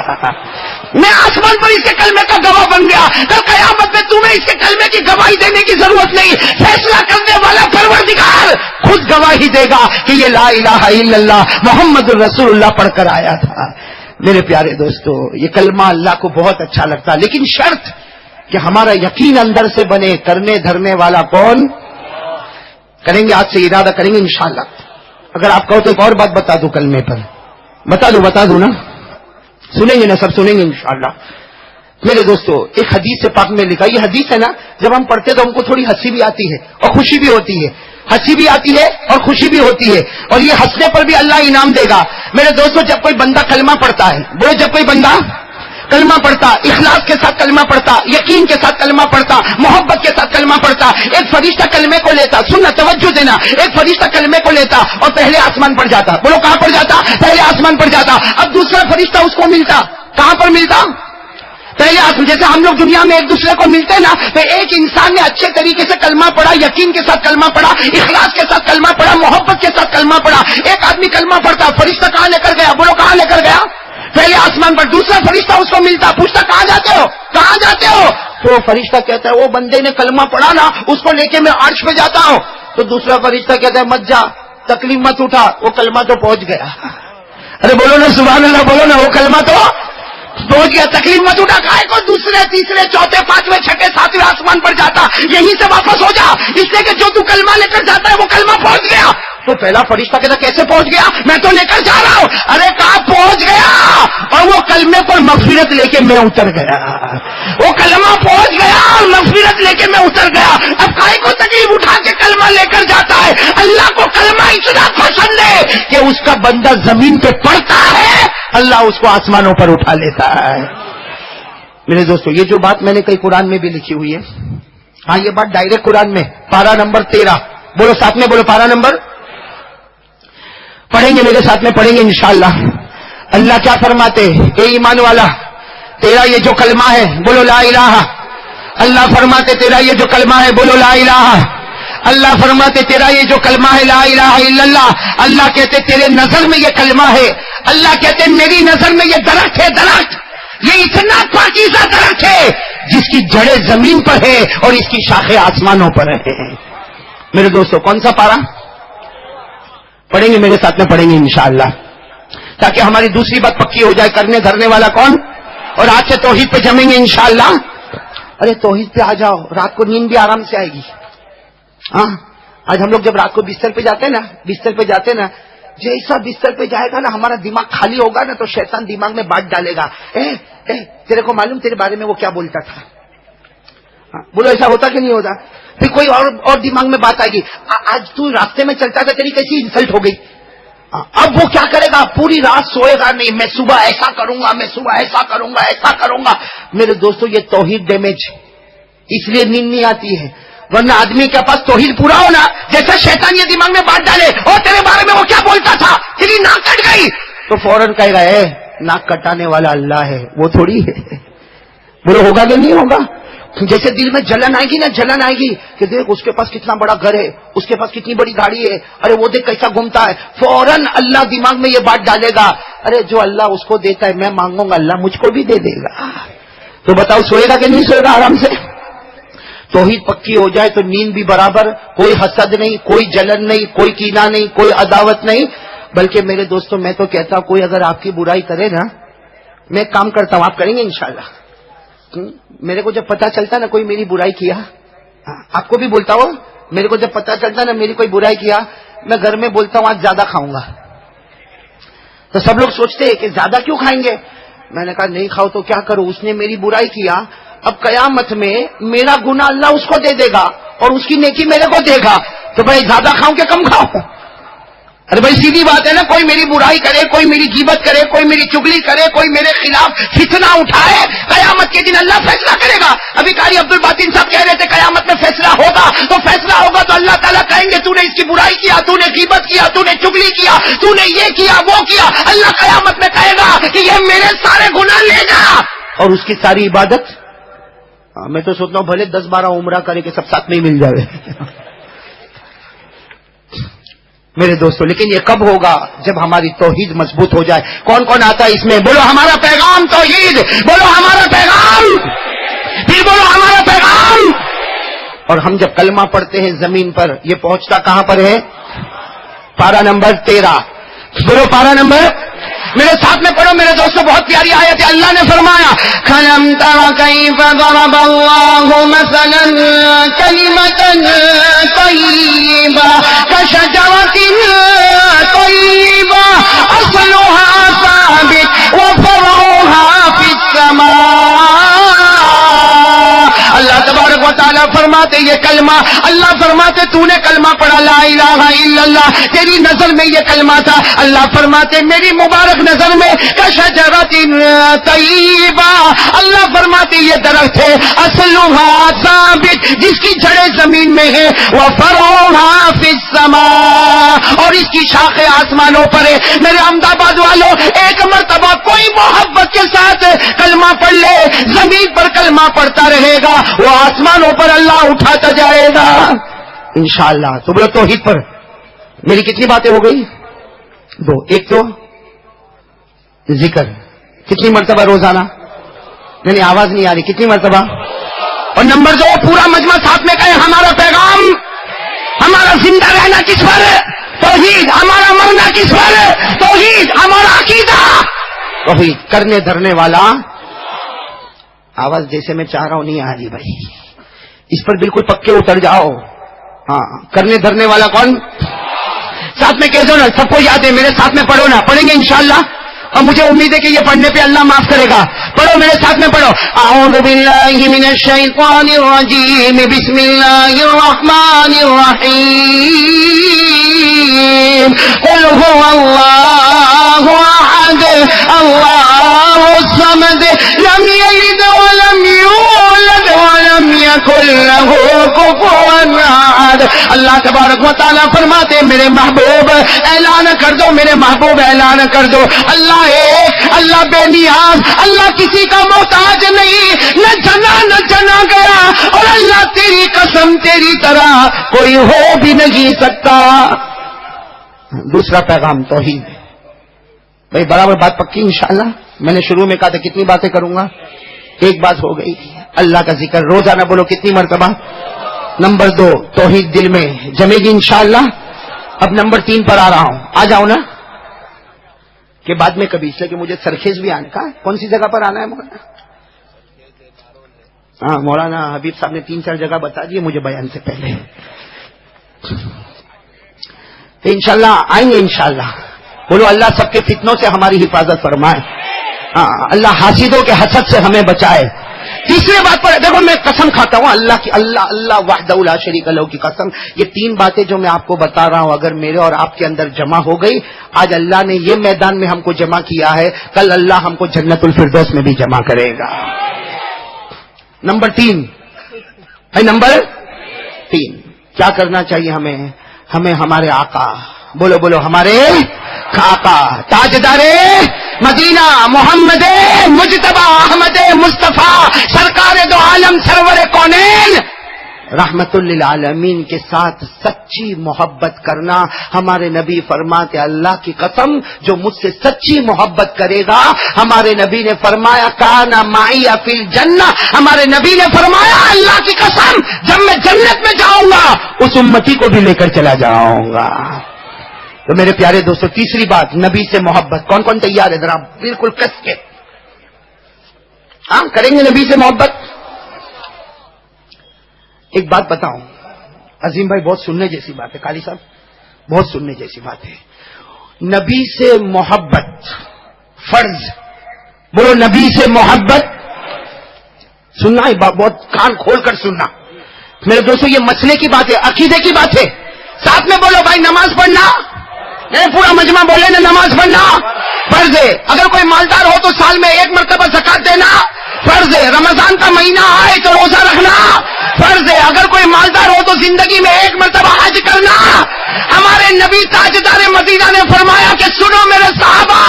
میں آسمان پر اس کے کلمے کا گواہ بن گیا. کل قیامت میں تمہیں اس کے کلمے کی گواہی دینے کی ضرورت نہیں, فیصلہ کرنے والا پروردگار خود گواہی دے گا کہ یہ لا الہ الا اللہ محمد الرسول اللہ پڑھ کر آیا تھا. میرے پیارے دوستو, یہ کلمہ اللہ کو بہت اچھا لگتا, لیکن شرط کہ ہمارا یقین اندر سے بنے. کرنے دھرنے والا کون؟ کریں گے, آج سے ارادہ کریں گے انشاءاللہ. اگر آپ کہو تو ایک اور بات بتا دوں کلمے پر, بتا دوں نا, سنیں گے نا, سب سنیں گے انشاءاللہ. میرے دوستو, ایک حدیث سے پاک میں لکھا, یہ حدیث ہے نا, جب ہم پڑھتے تو ہم کو تھوڑی ہنسی بھی آتی ہے اور خوشی بھی ہوتی ہے, ہنسی بھی آتی ہے اور خوشی بھی ہوتی ہے, اور یہ ہنسنے پر بھی اللہ انعام دے گا. میرے دوستو, جب کوئی بندہ کلمہ پڑھتا ہے, بولو جب کوئی بندہ کلمہ پڑھتا, اخلاص کے ساتھ کلمہ پڑھتا, یقین کے ساتھ کلمہ پڑھتا, محبت کے ساتھ کلمہ پڑھتا, ایک فرشتہ کلمے کو لیتا, سننا توجہ دینا, ایک فرشتہ کلمے کو لیتا اور پہلے آسمان پر جاتا. بولو کہاں پر جاتا؟ پہلے آسمان پر جاتا. اب دوسرا فرشتہ اس کو ملتا, کہاں پر ملتا؟ پہلے آسمان. جیسے ہم لوگ دنیا میں ایک دوسرے کو ملتے نا, تو ایک انسان نے اچھے طریقے سے کلمہ پڑھا, یقین کے ساتھ کلمہ پڑھا, اخلاص کے ساتھ کلمہ پڑھا, محبت کے ساتھ کلمہ پڑھا. ایک آدمی کلمہ پڑھتا, فرشتہ کہاں لے کر گیا؟ بولو کہاں لے کر گیا؟ پہلے آسمان پر. دوسرا فرشتہ اس کو ملتا, پوچھتا کہاں جاتے ہو, کہاں جاتے ہو؟ تو فرشتہ کہتا ہے وہ بندے نے کلمہ پڑھا نا, اس کو لے کے میں عرش پہ جاتا ہوں. تو دوسرا فرشتہ کہتا ہے مت جا, تکلیف مت اٹھا, وہ کلمہ تو پہنچ گیا. ارے بولو نا سبحان اللہ, بولو نا, وہ کلمہ تو پہنچ گیا, تکلیف مت اٹھا. کائے کو دوسرے تیسرے چوتھے پانچویں چھٹے ساتویں آسمان پر جاتا, یہیں سے واپس ہو جا, اس لیے کہ جو تو کلمہ لے کر جاتا ہے وہ کلمہ پہنچ گیا. تو پہلا فرشتہ کہتا کیسے پہنچ گیا؟ میں تو لے کر جا رہا ہوں. ارے کہاں پہنچ گیا؟ اور وہ کلمے پر مغفرت لے کے میں اتر گیا, وہ کلمہ پہنچ گیا اور مغفرت لے کے میں اتر گیا. اب کائے کو تکلیف اٹھا کے کلمہ لے کر جاتا ہے؟ اللہ کو کلمہ اتنا پسند ہے کہ اس کا بندہ زمین پہ پڑتا ہے, اللہ اس کو آسمانوں پر اٹھا لیتا ہے. میرے دوستو, یہ جو بات میں نے کئی قرآن میں بھی لکھی ہوئی ہے, ہاں یہ بات ڈائریکٹ قرآن میں, پارہ نمبر 13, بولو ساتھ میں, بولو پارہ نمبر, پڑھیں گے میرے ساتھ میں, پڑھیں گے انشاءاللہ. اللہ کیا فرماتے؟ اے ایمان والا, تیرا یہ جو کلمہ ہے, بولو لا الہ. اللہ فرماتے تیرا یہ جو کلمہ ہے, بولو لا الہ. اللہ فرماتے تیرا یہ جو کلمہ ہے لا الہ الا اللہ. اللہ کہتے تیرے نظر میں یہ کلمہ ہے, اللہ کہتے میری نظر میں یہ درخت ہے, درخت یہ اتنا پاکیزہ درخت ہے جس کی جڑیں زمین پر ہے اور اس کی شاخیں آسمانوں پر ہیں. میرے دوستو, کون سا پارا پڑھیں گے میرے ساتھ میں, پڑھیں گے انشاءاللہ, تاکہ ہماری دوسری بات پکی ہو جائے. کرنے دھرنے والا کون؟ اور آج سے توحید پہ جمیں گے انشاءاللہ. ارے توحید پہ آ جاؤ, رات کو نیند بھی آرام سے آئے گی. ہاں, آج ہم لوگ جب رات کو بستر پہ جاتے ہیں نا, جیسا بستر پہ جائے گا نا, ہمارا دماغ خالی ہوگا نا, تو شیطان دماغ میں بانٹ ڈالے گا. تیرے کو معلوم تیرے بارے میں وہ کیا بولتا تھا؟ بولو ایسا ہوتا کہ نہیں ہوتا؟ پھر کوئی اور دماغ میں بات آئے گی, آج تو راستے میں چلتا تھا, تیری کیسی انسلٹ ہو گئی. اب وہ کیا کرے گا؟ پوری رات سوئے گا نہیں, میں صبح ایسا کروں گا, میں صبح ایسا کروں گا, ایسا کروں گا. میرے دوستو, یہ توحید ڈیمیج, اس لیے نیند نہیں آتی ہے. ورنہ آدمی کے پاس توحید پورا ہونا, جیسا شیطان یہ دماغ میں بات ڈالے, اور تیرے بارے میں وہ کیا بولتا تھا, تیری ناک کٹ گئی, تو فوراً کہے گا ناک کٹانے والا اللہ ہے, وہ تھوڑی ہے. بولو ہوگا کہ نہیں ہوگا؟ جیسے دل میں جلن آئے گی نا, جلن آئے گی کہ دیکھ اس کے پاس کتنا بڑا گھر ہے, اس کے پاس کتنی بڑی گاڑی ہے, ارے وہ دیکھ کیسا گھومتا ہے, فوراً اللہ دماغ میں یہ بات ڈالے گا, ارے جو اللہ اس کو دیتا ہے میں مانگوں گا, اللہ مجھ کو بھی دے دے گا. تو بتاؤ سوئے گا کہ نہیں سوئے گا آرام سے؟ توحید پکی ہو جائے تو نیند بھی برابر, کوئی حسد نہیں, کوئی جلن نہیں, کوئی کینہ نہیں, کوئی عداوت نہیں. بلکہ میرے دوستوں میں تو کہتا ہوں کوئی اگر آپ کی برائی کرے نا, میں ایک کام کرتا ہوں, آپ کریں گے انشاءاللہ. میرے کو جب پتا چلتا نا کوئی میری برائی کیا, آپ کو بھی بولتا ہوں, میرے کو جب پتا چلتا نا میری کوئی برائی کیا, میں گھر میں بولتا ہوں آج زیادہ کھاؤں گا. تو سب لوگ سوچتے ہیں کہ زیادہ کیوں کھائیں گے. میں نے کہا نہیں کھاؤ تو کیا کروں, اس نے میری برائی کیا, اب قیامت میں میرا گناہ اللہ اس کو دے دے گا اور اس کی نیکی میرے کو دے گا. تو بھائی زیادہ کھاؤں کہ کم کھاؤں؟ ارے بھائی سیدھی بات ہے نا, کوئی میری برائی کرے, کوئی میری غیبت کرے, کوئی میری چگلی کرے, کوئی میرے خلاف فتنہ اٹھائے, قیامت کے دن اللہ فیصلہ کرے گا. ابھی قاری عبد الباطن صاحب کہہ رہے تھے قیامت میں فیصلہ ہوگا, تو فیصلہ ہوگا تو اللہ تعالیٰ کہیں گے تو نے اس کی برائی کیا, تو نے غیبت کیا, تو نے چگلی کیا, تو نے یہ کیا وہ کیا. اللہ قیامت میں کہے گا کہ یہ میرے سارے گناہ لے جا, اور اس کی ساری عبادت. میں تو سوچتا ہوں بھلے 10-12 عمرہ کرے کہ سب ساتھ میں ہی مل جائے میرے دوستوں. لیکن یہ کب ہوگا؟ جب ہماری توحید مضبوط ہو جائے. کون کون آتا ہے اس میں؟ بولو ہمارا پیغام توحید, بولو ہمارا پیغام, پھر بولو ہمارا پیغام. اور ہم جب کلمہ پڑھتے ہیں زمین پر, یہ پہنچتا کہاں پر ہے؟ پارہ نمبر 13. بولو پارہ نمبر, میرے ساتھ میں پڑھو میرے دوستوں, بہت پیاری آیت ہے. اللہ نے فرمایا کَلَمْ تَرَ كَيْفَ ضَرَبَ اللَّهُ مَثَلًا كَلِمَةً طَيِّبَةً كَشَجَرَةٍ طَيِّبَةٍ أَصْلُهَا ثَابِتٌ وَفَرْعُهَا فِي السَّمَاءِ. اللہ تبارک و تعالیٰ فرماتے یہ کلمہ, اللہ فرماتے تو نے کلمہ پڑھا لا الہ الا اللہ, تیری نظر میں یہ کلمہ تھا. اللہ فرماتے میری مبارک نظر میں کشجرۃ طیبہ, اللہ فرماتے یہ درخت ہے اصلھا ثابت, جس کی جڑیں زمین میں ہے, وفرعھا فی السماء, اور اس کی شاخیں آسمانوں پر ہے. میرے احمدآباد والوں, ایک مرتبہ کوئی محبت کے ساتھ کلمہ پڑھ لے, زمین پر کلمہ پڑھتا رہے گا, وہ آسمانوں پر اللہ اٹھاتا جائے گا انشاءاللہ. تو بولو توحید پر میری کتنی باتیں ہو گئی؟ 2. ایک تو ذکر, کتنی مرتبہ روزانہ؟ نہیں آواز نہیں آ رہی, کتنی مرتبہ؟ اور نمبر 2 پورا مجمع ساتھ میں کہے ہمارا پیغام, ہمارا زندہ رہنا کس پر؟ توحید. ہمارا مرنا کس پر؟ توحید. ہمارا عقیدہ توحید. کرنے دھرنے والا, آواز جیسے میں چاہ رہا ہوں نہیں آ رہی بھائی, اس پر بالکل پکے اتر جاؤ. ہاں, کرنے دھرنے والا کون؟ ساتھ میں کہہ دو نا, سب کو یاد ہے, میرے ساتھ میں پڑھو نا, پڑھیں گے انشاءاللہ, اور مجھے امید ہے کہ یہ پڑھنے پہ اللہ معاف کرے گا. پڑھو میرے ساتھ میں پڑھو. اعوذ باللہ من الشیطان الرجیم, بسم اللہ الرحمن الرحیم, قل هو اللہ احد اللہ الصمد, لم یلد ولم یولد ولم یکن له کفوا احد. اللہ تبارک و تعالیٰ فرماتے میرے محبوب اعلان کر دو, میرے محبوب اعلان کر دو, اللہ ایک, اللہ بے نیاز, اللہ کسی کا محتاج نہیں, نہ جنا نہ جنا گیا, اور اللہ تیری قسم تیری طرح کوئی ہو بھی نہیں سکتا. دوسرا پیغام توحید. بھائی برابر بات پکی انشاءاللہ. میں نے شروع میں کہا تھا کتنی باتیں کروں گا, ایک بات ہو گئی, اللہ کا ذکر روزانہ بولو. کتنی مرتبہ؟ نمبر 2 توحید دل میں جمے گی انشاءاللہ. اب نمبر 3 پر آ رہا ہوں, آ جاؤ نا کہ بعد میں کبھی, اس لیے کہ مجھے سرخیز بھی آنے کا. کون سی جگہ پر آنا ہے مولانا؟ ہاں مولانا حبیب صاحب نے 3-4 جگہ بتا دیے مجھے بیان سے پہلے. تو انشاءاللہ آئیں گے انشاءاللہ. بولو اللہ سب کے فتنوں سے ہماری حفاظت فرمائے, اللہ حاسدوں کے حسد سے ہمیں بچائے. تیسرے بات پر دیکھو, میں قسم کھاتا ہوں اللہ کی, اللہ وحدہ لا شریک لہ کی قسم, یہ 3 باتیں جو میں آپ کو بتا رہا ہوں اگر میرے اور آپ کے اندر جمع ہو گئی, آج اللہ نے یہ میدان میں ہم کو جمع کیا ہے, کل اللہ ہم کو جنت الفردوس میں بھی جمع کرے گا. نمبر 3 ہے, نمبر 3 کیا کرنا چاہیے ہمیں؟ ہمیں ہمارے آقا, بولو بولو ہمارے آقا, تاجدار مدینہ محمد مجتبی احمد مصطفیٰ سرکار دو عالم سرور کونین رحمت للعالمین کے ساتھ سچی محبت کرنا. ہمارے نبی فرماتے اللہ کی قسم جو مجھ سے سچی محبت کرے گا, ہمارے نبی نے فرمایا کان معی فی الجنہ, ہمارے نبی نے فرمایا اللہ کی قسم جب میں جنت میں جاؤں گا اس امتی کو بھی لے کر چلا جاؤں گا. تو میرے پیارے دوستو تیسری بات نبی سے محبت. کون کون تیار ہے ذرا بالکل کس کے ہاں کریں گے نبی سے محبت؟ ایک بات بتاؤں عظیم بھائی, بہت سننے جیسی بات ہے, قاری صاحب بہت سننے جیسی بات ہے. نبی سے محبت فرض, بولو نبی سے محبت. سننا ہے بہت کان کھول کر سننا میرے دوستوں, یہ مسئلے کی بات ہے, عقیدے کی بات ہے. ساتھ میں بولو بھائی نماز پڑھنا, نہیں پورا مجمع بولے نا نماز پڑھنا فرض ہے. اگر کوئی مالدار ہو تو سال میں ایک مرتبہ زکات دینا فرض ہے. رمضان کا مہینہ آئے تو روزہ رکھنا فرض ہے. اگر کوئی مالدار ہو تو زندگی میں ایک مرتبہ حج کرنا. ہمارے نبی تاجدار مدینہ نے فرمایا کہ سنو میرے صحابہ,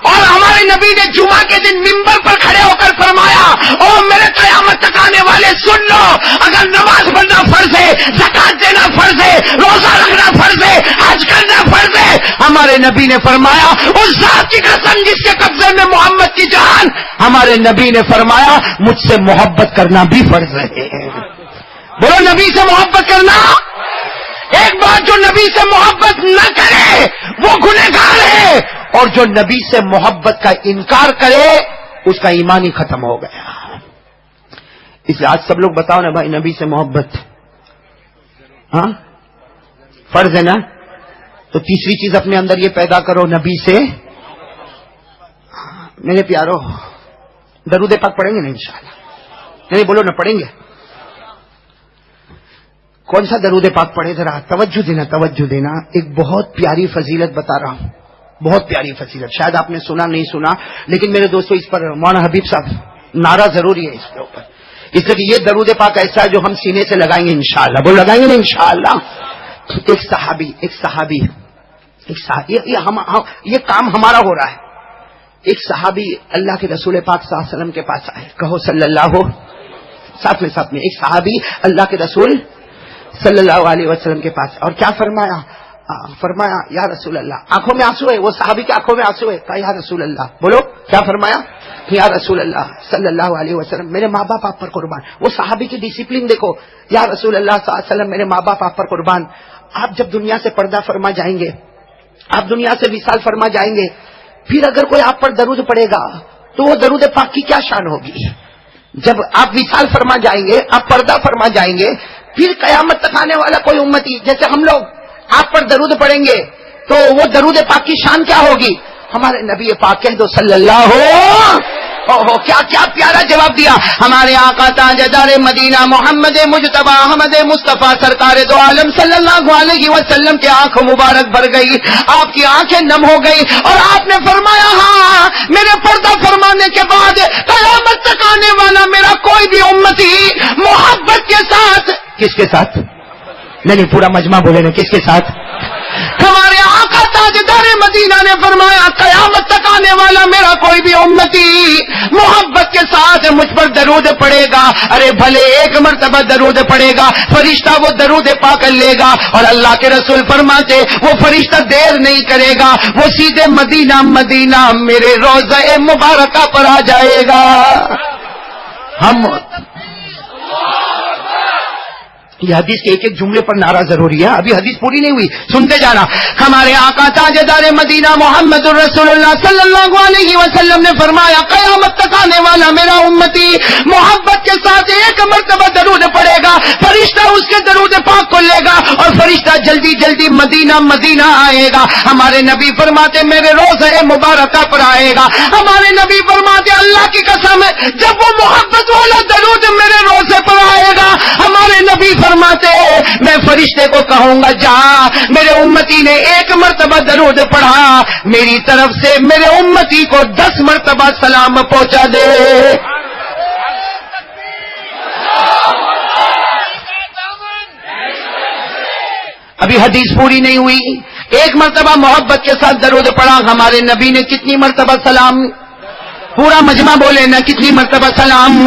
اور ہمارے نبی نے جمعہ کے دن منبر پر کھڑے ہو کر فرمایا او میرے قیامت تک آنے والے سن لو, اگر نماز پڑھنا فرض ہے, زکات دینا فرض ہے, روزہ رکھنا فرض ہے, حج کرنا فرض ہے. ہمارے نبی نے فرمایا اس ذات کی قسم جس کے قبضے میں محمد کی جان, ہمارے نبی نے فرمایا مجھ سے محبت کرنا بھی فرض ہے. بولو نبی سے محبت کرنا. ایک بات جو نبی سے محبت نہ کرے وہ گنہگار ہے, اور جو نبی سے محبت کا انکار کرے اس کا ایمان ہی ختم ہو گیا. اس لیے آج سب لوگ بتاؤ نا بھائی نبی سے محبت ہاں فرض ہے نا. تو تیسری چیز اپنے اندر یہ پیدا کرو نبی سے. میرے پیارو درود پاک پڑھیں گے نا انشاءاللہ؟ نہیں بولو نا پڑھیں گے. کون سا درود پاک پڑھے ذرا توجہ دینا, توجہ دینا. ایک بہت پیاری فضیلت بتا رہا ہوں, بہت پیاری فضیلت. شاید آپ نے سنا نہیں سنا, لیکن میرے دوستو اس پر مولانا حبیب صاحب نعرہ ضروری ہے اس کے اوپر. اس لیے کہ یہ درود پاک ایسا ہے جو ہم سینے سے لگائیں گے انشاءاللہ. بول لگائیں گے نا انشاءاللہ. ایک صحابی یہ کام ہمارا ہو رہا ہے. ایک صحابی اللہ کے رسول پاک صلی اللہ علیہ وسلم کے پاس آئے, کہو صلی اللہ ساتھ میں ایک صحابی اللہ کے رسول صلی اللہ علیہ وسلم کے پاس, اور کیا فرمایا؟ فرمایا یا رسول اللہ, آنکھوں میں آنسو ہے, وہ صحابی کے آنکھوں میں آنسو ہے. کہا یا رسول اللہ, بولو کیا فرمایا؟ یا رسول اللہ صلی اللہ علیہ وسلم میرے ماں باپ آپ پر قربان. وہ صحابی کی ڈسپلن دیکھو, یا رسول اللہ صلی اللہ علیہ وسلم میرے ماں باپ آپ پر قربان. آپ جب دنیا سے پردہ فرما جائیں گے, آپ دنیا سے وصال فرما جائیں گے, پھر اگر کوئی آپ پر درود پڑے گا تو وہ درود پاک کی کیا شان ہوگی؟ جب آپ وصال فرما جائیں گے, آپ پردہ فرما جائیں گے, پھر قیامت تک آنے والا کوئی امتی جیسے ہم لوگ آپ پر درود پڑیں گے تو وہ درود پاک کی شان کیا ہوگی؟ ہمارے نبی پاک کہہ دو صلی اللہ کیا پیارا جواب دیا. ہمارے آقا تاجدار مدینہ محمد مجتبی احمد مصطفیٰ سرکار دو عالم صلی اللہ علیہ وسلم کی آنکھ مبارک بھر گئی, آپ کی آنکھیں نم ہو گئی, اور آپ نے فرمایا ہاں میرے پردہ فرمانے کے بعد قیامت تک آنے والا میرا کوئی بھی امتی محبت کے ساتھ. کس کے ساتھ؟ نہیں پورا مجمع بولے نا کس کے ساتھ؟ ہمارے آقا تاجدار مدینہ نے فرمایا قیامت تک آنے والا میرا کوئی بھی امتی محبت کے ساتھ مجھ پر درود پڑے گا. ارے بھلے ایک مرتبہ درود پڑے گا, فرشتہ وہ درود پا کر لے گا, اور اللہ کے رسول فرماتے وہ فرشتہ دیر نہیں کرے گا, وہ سیدھے مدینہ میرے روضہ مبارکہ پر آ جائے گا. ہم یہ حدیث کے ایک ایک جملے پر نعرہ ضروری ہے, ابھی حدیث پوری نہیں ہوئی, سنتے جانا. ہمارے آقا تاجدار مدینہ محمد الرسول اللہ صلی اللہ علیہ وسلم نے فرمایا قیامت تک آنے والا میرا امتی محبت کے ساتھ ایک مرتبہ درود پڑے گا, فرشتہ اس کے درود پاک کو لے گا, اور فرشتہ جلدی جلدی مدینہ آئے گا. ہمارے نبی فرماتے میرے روضہ مبارکہ پر آئے گا. ہمارے نبی فرماتے اللہ کی قسم ہے جب وہ محبت والا درود میرے روضے پر آئے گا, ہمارے نبی فرماتے میں فرشتے کو کہوں گا جا میرے امتی نے ایک مرتبہ درود پڑھا, میری طرف سے میرے امتی کو 10 مرتبہ سلام پہنچا دے. ابھی حدیث پوری نہیں ہوئی. ایک مرتبہ محبت کے ساتھ درود پڑھا, ہمارے نبی نے کتنی مرتبہ سلام؟ پورا مجمع بولے نا کتنی مرتبہ سلام؟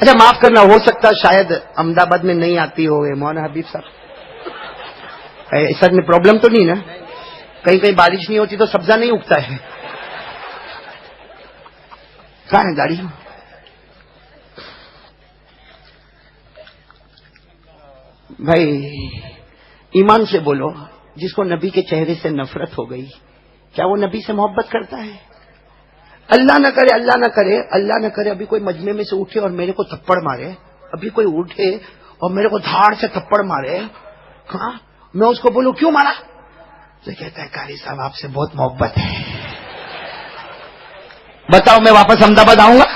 اچھا معاف کرنا، ہو سکتا شاید احمدآباد میں نہیں آتی ہو مولانا حبیب صاحب، ایسا میں پرابلم تو نہیں نا؟ کہیں کہیں بارش نہیں ہوتی تو سبزہ نہیں اگتا ہے. کہاں ہے گاڑی؟ بھائی ایمان سے بولو، جس کو نبی کے چہرے سے نفرت ہو گئی، کیا وہ نبی سے محبت کرتا ہے؟ اللہ نہ کرے، اللہ نہ کرے، اللہ نہ کرے ابھی کوئی مجمع میں سے اٹھے اور میرے کو تھپڑ مارے، ابھی کوئی اٹھے اور میرے کو دھاڑ سے تھپڑ مارے، ہاں میں اس کو بولوں کیوں مارا؟ تو کہتا ہے قاری صاحب آپ سے بہت محبت ہے. بتاؤ میں واپس احمدآباد آؤں گا؟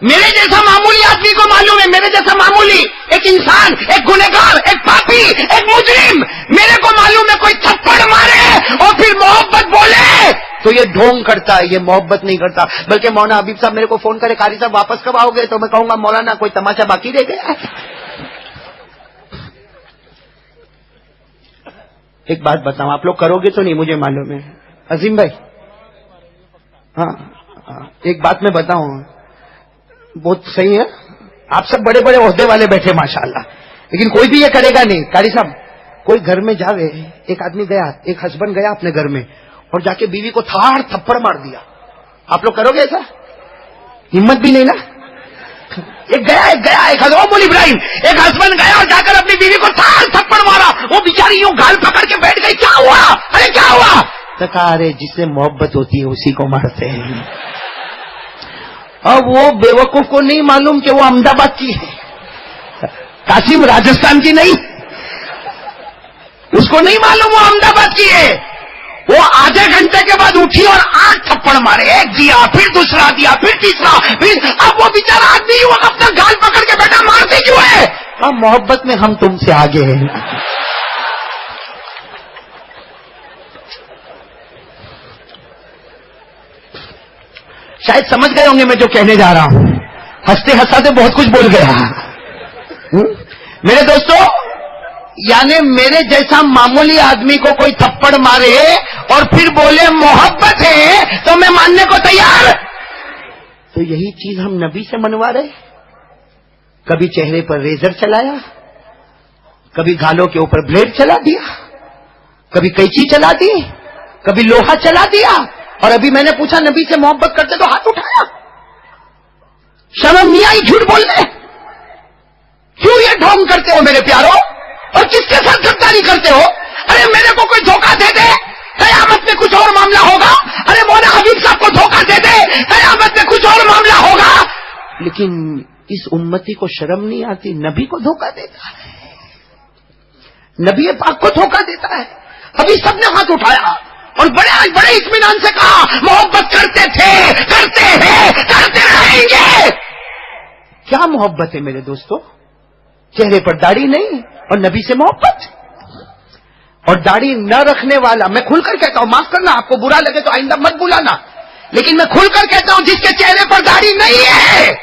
میرے جیسا معمولی آدمی کو معلوم ہے، میرے جیسا معمولی ایک انسان، ایک گنہگار، ایک پاپی، ایک مجرم، میرے کو معلوم ہے کوئی تھپڑ مارے اور پھر محبت بولے تو یہ ڈھونگ کرتا ہے، یہ محبت نہیں کرتا. بلکہ مولانا حبیب صاحب میرے کو فون کرے قاری صاحب واپس کب آؤ گے، تو میں کہوں گا مولانا کوئی تماشا باقی رہ گیا. ایک بات بتاؤں، آپ لوگ کرو گے تو نہیں مجھے معلوم ہے. عظیم بھائی ہاں ایک بات میں بتاؤں، بہت صحیح ہے، آپ سب بڑے بڑے عہدے والے بیٹھے ماشاءاللہ، لیکن کوئی بھی یہ کرے گا نہیں. قاری صاحب کوئی گھر میں جاوے، ایک آدمی گیا، ایک ہسبینڈ گیا اپنے گھر میں اور جا کے بیوی کو تھاڑ تھپڑ مار دیا، آپ لوگ کرو گے ایسا؟ ہمت بھی نہیں نا. ایک حضرت مول ابراہیم، ایک ہسبینڈ گیا اور جا کر اپنی بیوی کو تھاڑ تھپڑ مارا، وہ بیچاری یوں گال پکڑ کے بیٹھ گئی، کیا ہوا؟ ارے کیا ہوا؟ تو کہا ارے جس سے محبت ہوتی ہے اسی کو مارتے ہیں. اور وہ بیوقوف کو نہیں معلوم کہ وہ احمدآباد کی ہے، قاسم راجستھان کی نہیں، اس کو نہیں معلوم وہ احمدآباد کی ہے. وہ آدھے گھنٹے کے بعد اٹھی اور 8 تھپڑ مارے، ایک دیا پھر دوسرا دیا پھر تیسرا، پھر اب وہ بیچارہ آدمی وہ اپنا گال پکڑ کے بیٹھا، مارتے کیوں ہے؟ اب محبت میں ہم تم سے آگے ہیں. شاید سمجھ گئے ہوں گے میں جو کہنے جا رہا ہوں، ہنستے ہنساتے بہت کچھ بول گیا. میرے دوستو، یعنی میرے جیسا معمولی آدمی کو کوئی تھپڑ مارے اور پھر بولے محبت ہے تو میں ماننے کو تیار. تو یہی چیز ہم نبی سے منوا رہے. کبھی چہرے پر ریزر چلایا، کبھی گالوں کے اوپر بلیڈ چلا دیا، کبھی قینچی چلا دی، کبھی لوہا چلا دیا، اور ابھی میں نے پوچھا نبی سے محبت کرتے تو ہاتھ اٹھایا. شرم نہیں آئی جھوٹ بولنے؟ کیوں یہ ڈھونگ کرتے ہو میرے پیاروں؟ اور کس کے ساتھ غداری کرتے ہو؟ ارے میرے کو کوئی دھوکہ دے دے، قیامت میں کچھ اور معاملہ ہوگا. ارے مولانا حبیب صاحب کو دھوکہ دے دے، قیامت میں کچھ اور معاملہ ہوگا. لیکن اس امتی کو شرم نہیں آتی، نبی کو دھوکہ دیتا ہے، نبی پاک کو دھوکہ دیتا ہے. ابھی سب نے ہاتھ اٹھایا اور بڑے اطمینان سے کہا محبت کرتے تھے، کرتے ہیں، کرتے رہیں گے. کیا محبت ہے میرے دوستو؟ چہرے پر داڑھی نہیں اور نبی سے محبت. اور داڑھی نہ رکھنے والا، میں کھل کر کہتا ہوں، معاف کرنا آپ کو برا لگے تو آئندہ مت بلانا، لیکن میں کھل کر کہتا ہوں جس کے چہرے پر داڑھی نہیں ہے،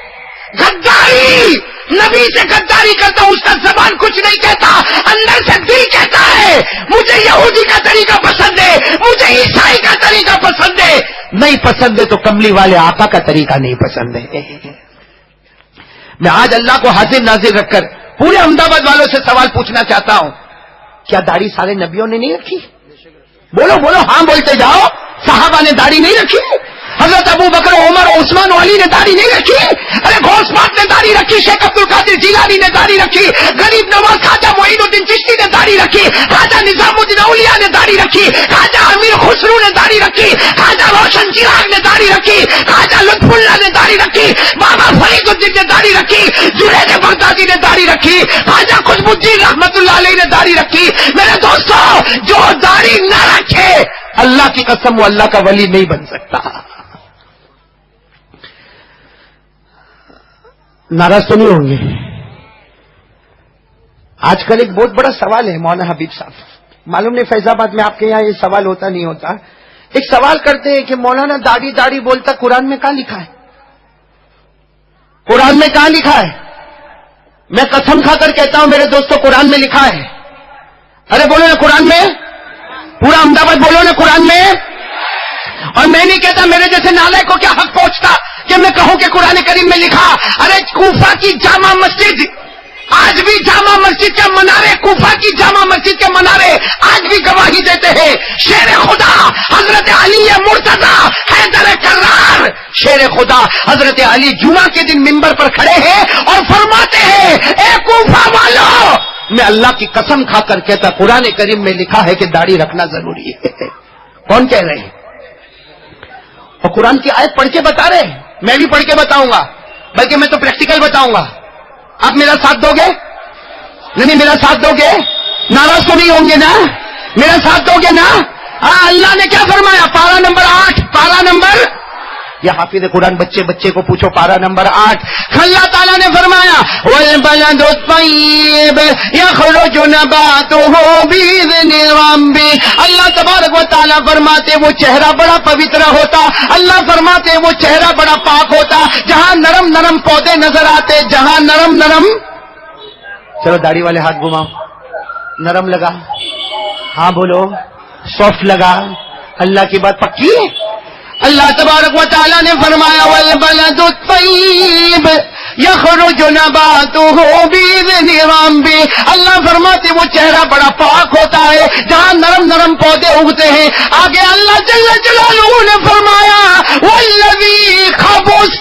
غداری، نبی سے غداری کرتا ہوں، اس کا زبان کچھ نہیں کہتا، اندر سے دل کہتا ہے مجھے یہودی کا طریقہ پسند ہے، مجھے عیسائی کا طریقہ پسند ہے. نہیں پسند ہے تو کملی والے آقا کا طریقہ نہیں پسند ہے. میں آج اللہ کو حاضر ناظر رکھ کر پورے احمدآباد والوں سے سوال پوچھنا چاہتا ہوں، کیا داڑھی سارے نبیوں نے نہیں رکھی؟ بولو بولو، ہاں بولتے جاؤ. صحابہ نے داڑھی نہیں رکھی؟ حضرت ابو بکر، عمر، عثمان و علی نے داڑھی نہیں رکھی؟ ارے غوث پاک نے داڑھی رکھی، شیخ عبد القادر جیلانی نے داڑھی رکھی، غریب نواز خواجہ معین الدین چشتی نے داڑھی رکھی، خواجہ نظام الدین اولیاء نے داڑھی رکھی، خواجہ امیر خسرو نے داڑھی رکھی، خواجہ روشن چراغ نے داڑھی رکھی، خواجہ لطف اللہ نے داڑھی رکھی، بابا فرید الدین نے داڑھی رکھی، جنید بغدادی نے داڑھی رکھی، خواجہ قطب الدین رحمت اللہ علیہ نے داڑھی رکھی. میرے دوستو، جو داڑھی نہ رکھے اللہ کی قسم وہ اللہ کا ولی نہیں بن سکتا. ناراض تو نہیں ہوں گے؟ آج کل ایک بہت بڑا سوال ہے مولانا حبیب صاحب، معلوم نہیں فیض آباد میں آپ کے یہاں یہ سوال ہوتا نہیں ہوتا. ایک سوال کرتے ہیں کہ مولانا داڑھی داڑھی بولتا قرآن میں کہاں لکھا ہے؟ قرآن میں کہاں لکھا ہے؟ میں قسم کھا کر کہتا ہوں میرے دوستوں، قرآن میں لکھا ہے. ارے بولو نا قرآن میں، پورا احمدآباد بولو نا قرآن میں. اور میں نہیں کہتا میرے جیسے نالائق کو کیا حق پہنچتا. کہ میں کہوں کہ قرآن کریم میں لکھا؟ ارے کوفہ کی جامع مسجد آج بھی جامع مسجد کے منارے، کوفہ کی جامع مسجد کے منارے آج بھی گواہی دیتے ہیں شیر خدا حضرت علی مرتضی حیدر کرار، شیر خدا حضرت علی جمعہ کے دن منبر پر کھڑے ہیں اور فرماتے ہیں اے کوفہ والو، میں اللہ کی قسم کھا کر کہتا قرآن کریم میں لکھا ہے کہ داڑھی رکھنا ضروری ہے۔ کون کہہ رہے ہیں؟ اور قرآن کی آیت پڑھ کے بتا رہے ہیں، میں بھی پڑھ کے بتاؤں گا، بلکہ میں تو پریکٹیکل بتاؤں گا۔ آپ میرا ساتھ دو گے؟ نہیں میرا ساتھ دو گے؟ ناراض تو نہیں ہوں گے نا؟ میرا ساتھ دو گے نا؟ ہاں، اللہ نے کیا فرمایا؟ پارہ نمبر 8، پارہ نمبر، یہ حافظ قرآن بچے کو پوچھو، پارہ نمبر 8 اللہ تعالیٰ نے فرمایا وَالْبَلَدُ الطَّيِّبُ يَخْرُجُ نَبَاتُهُ بِإِذْنِ رَبِّهِ، اللہ تبارک و تعالیٰ فرماتے وہ چہرہ بڑا پوتر ہوتا، اللہ فرماتے وہ چہرہ بڑا پاک ہوتا جہاں نرم نرم پودے نظر آتے، جہاں نرم نرم، چلو داڑھی والے ہاتھ گھماؤ، نرم لگا، ہاں بولو، سافٹ لگا، اللہ کی بات پکی ہے۔ اللہ تبارک و تعالیٰ نے فرمایا والبلد الطیب یخرج نباتہ بإذن ربہ، اللہ فرماتے وہ چہرہ بڑا پاک ہوتا ہے جہاں نرم نرم پودے اگتے ہیں۔ آگے اللہ جل جلالہ نے فرمایا والذی خبث،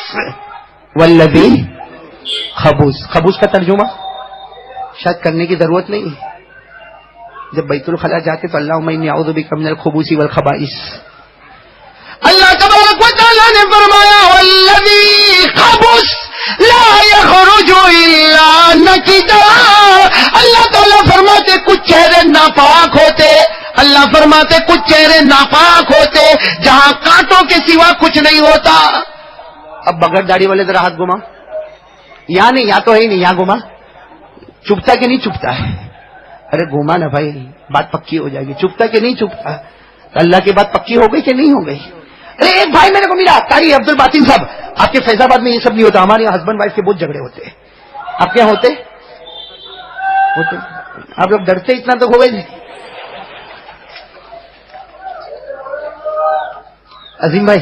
والذی خبث، خبث کا ترجمہ شاید کرنے کی ضرورت نہیں ہے، جب بیت الخلاء جاتے تو اللہم انی اعوذ بک من الخبث والخبائث، اللہ تبارک و تعالیٰ نے فرمایا والذی خبث لا یخرج الا نکدا، اللہ تعالیٰ فرماتے کچھ چہرے ناپاک ہوتے، اللہ فرماتے کچھ چہرے ناپاک ہوتے جہاں کانٹوں کے سوا کچھ نہیں ہوتا۔ اب بغیر داڑھی والے ذرا ہاتھ گھما، یہاں نہیں، یہاں تو ہے ہی نہیں، یہاں گھما، چپتا کہ نہیں چپتا ہے؟ ارے گھما نا بھائی، بات پکی ہو جائے گی، چپتا کہ نہیں چپتا؟ اللہ کی بات پکی ہو گئی کہ نہیں ہو گئی؟ ارے ایک بھائی میرے کو ملا قاری عبد الباطن صاحب، آپ کے فیض آباد میں یہ سب نہیں ہوتا، ہمارے یہاں ہسبینڈ وائف کے بہت جھگڑے ہوتے ہیں، آپ کے یہاں ہوتے؟ آپ لوگ ڈرتے اتنا تو ہو گئے نہیں۔ عظیم بھائی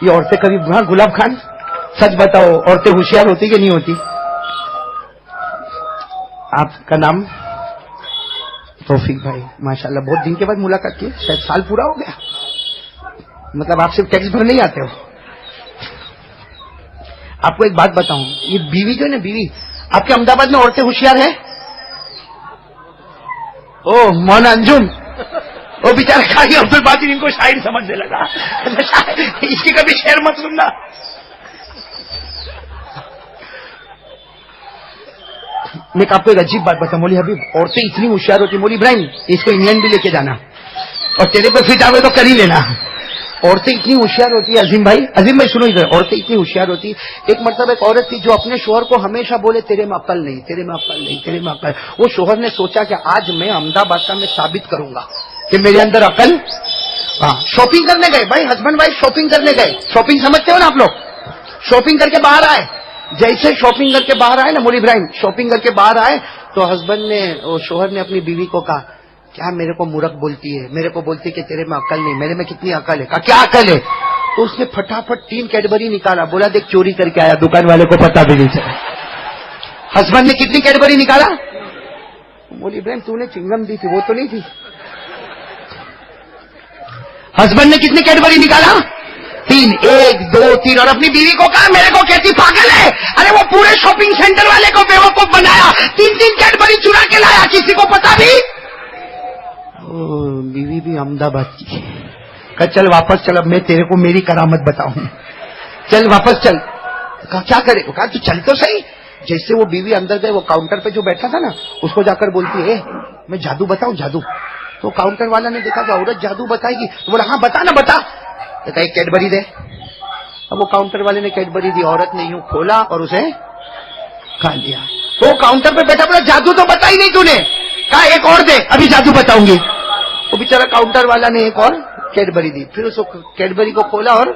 یہ عورتیں کبھی، ہاں گلاب خان سچ بتاؤ، عورتیں ہوشیار ہوتی کہ نہیں ہوتی؟ آپ کا نام؟ توفیق بھائی، ماشاءاللہ بہت دن کے بعد ملاقات کی، شاید سال پورا ہو گیا، مطلب آپ صرف ٹیکس بھر نہیں آتے ہو۔ آپ کو ایک بات بتاؤں، یہ بیوی جو ہے نا، بیوی آپ کے احمد آباد میں عورتیں ہوشیار ہے؟ او مولانا انجم، وہ بیچارہ قاری عبد الباطن ان کو شاعر سمجھنے لگا، اس کی کبھی شعر مت سننا۔ میں آپ کو ایک عجیب بات بتاؤں، مولوی حبیب عورتیں اتنی ہوشیار ہوتی، مولوی ابراہیم اس کو انگلینڈ بھی لے کے جانا اور تیرے پہ فٹ آوے تو کر ہی لینا، عورتیں اتنی ہوشیار ہوتی ہے۔ عظیم بھائی سنو ادھر، عورتیں اتنی ہوشیار ہوتی، ایک مرتبہ ایک عورت تھی جو اپنے شوہر کو ہمیشہ بولے تیرے میں عقل نہیں، تیرے میں عقل نہیں، تیرے میں عقل۔ وہ شوہر نے سوچا کہ آج میں احمد آباد کا میں ثابت کروں گا کہ میرے اندر عقل۔ ہاں، شاپنگ کرنے گئے بھائی، ہسبینڈ وائف شاپنگ کرنے گئے، شاپنگ سمجھتے ہو نا آپ لوگ، شاپنگ کر کے باہر آئے، جیسے شاپنگ کر کے باہر آئے نا مولوی ابراہیم، شاپنگ کر کے باہر آئے تو ہسبینڈ نے، شوہر نے اپنی بیوی کو کہا کیا میرے کو مورخ بولتی ہے، میرے کو بولتی ہے کہ تیرے میں عقل نہیں، میرے میں کتنی عقل ہے؟ کہا کیا عقل ہے؟ تو اس نے پھٹافٹ 3 کیڈبری نکالا، بولا دیکھ چوری کر کے آیا، دکان والے کو پتا بھی نہیں چلا۔ ہسبینڈ نے کتنی کیڈبری نکالا؟ مولوی ابراہیم تو نے چنگم دی تھی، وہ تو نہیں تھی۔ ہسبینڈ نے کتنی کیڈبری نکالا؟ 3، 1 2 3، اور اپنی بیوی کو کہا میرے کو کہتی پاگل ہے، ارے وہ پورے شاپنگ سینٹر والے کو بیوقوف بنایا، 3 کیڈبری چرا کے لایا، کسی کو پتا بھی؟ بیوی بھی احمد آباد کی، کہا چل واپس چل، اب میں تیرے کو میری کرامت بتاؤں، چل واپس چل۔ کہا کیا کرے؟ کہا تو چل تو صحیح۔ جیسے وہ بیوی اندر گئے، وہ کاؤنٹر پہ جو بیٹھا تھا نا اس کو جا کر بولتی ہے میں جادو بتاؤں، جادو؟ تو کاؤنٹر والا نے دیکھا کہ عورت جادو بتائے گی، تو بولا ہاں بتا نا بتا، کہا ایک کیڈبری دے۔ اب وہ کاؤنٹر والے نے کیڈبری دی، عورت نے یوں کھولا اور اسے کھا لیا۔ تو کاؤنٹر پہ بیٹھا، بولا جادو تو بتا ہی نہیں تو نے، کہا ایک اور دے، ابھی جادو بتاؤں گی۔ وہ بیچارہ کاؤنٹر والا نے ایک اور کیڈبری دی، پھر اس کیڈبری کو کھولا اور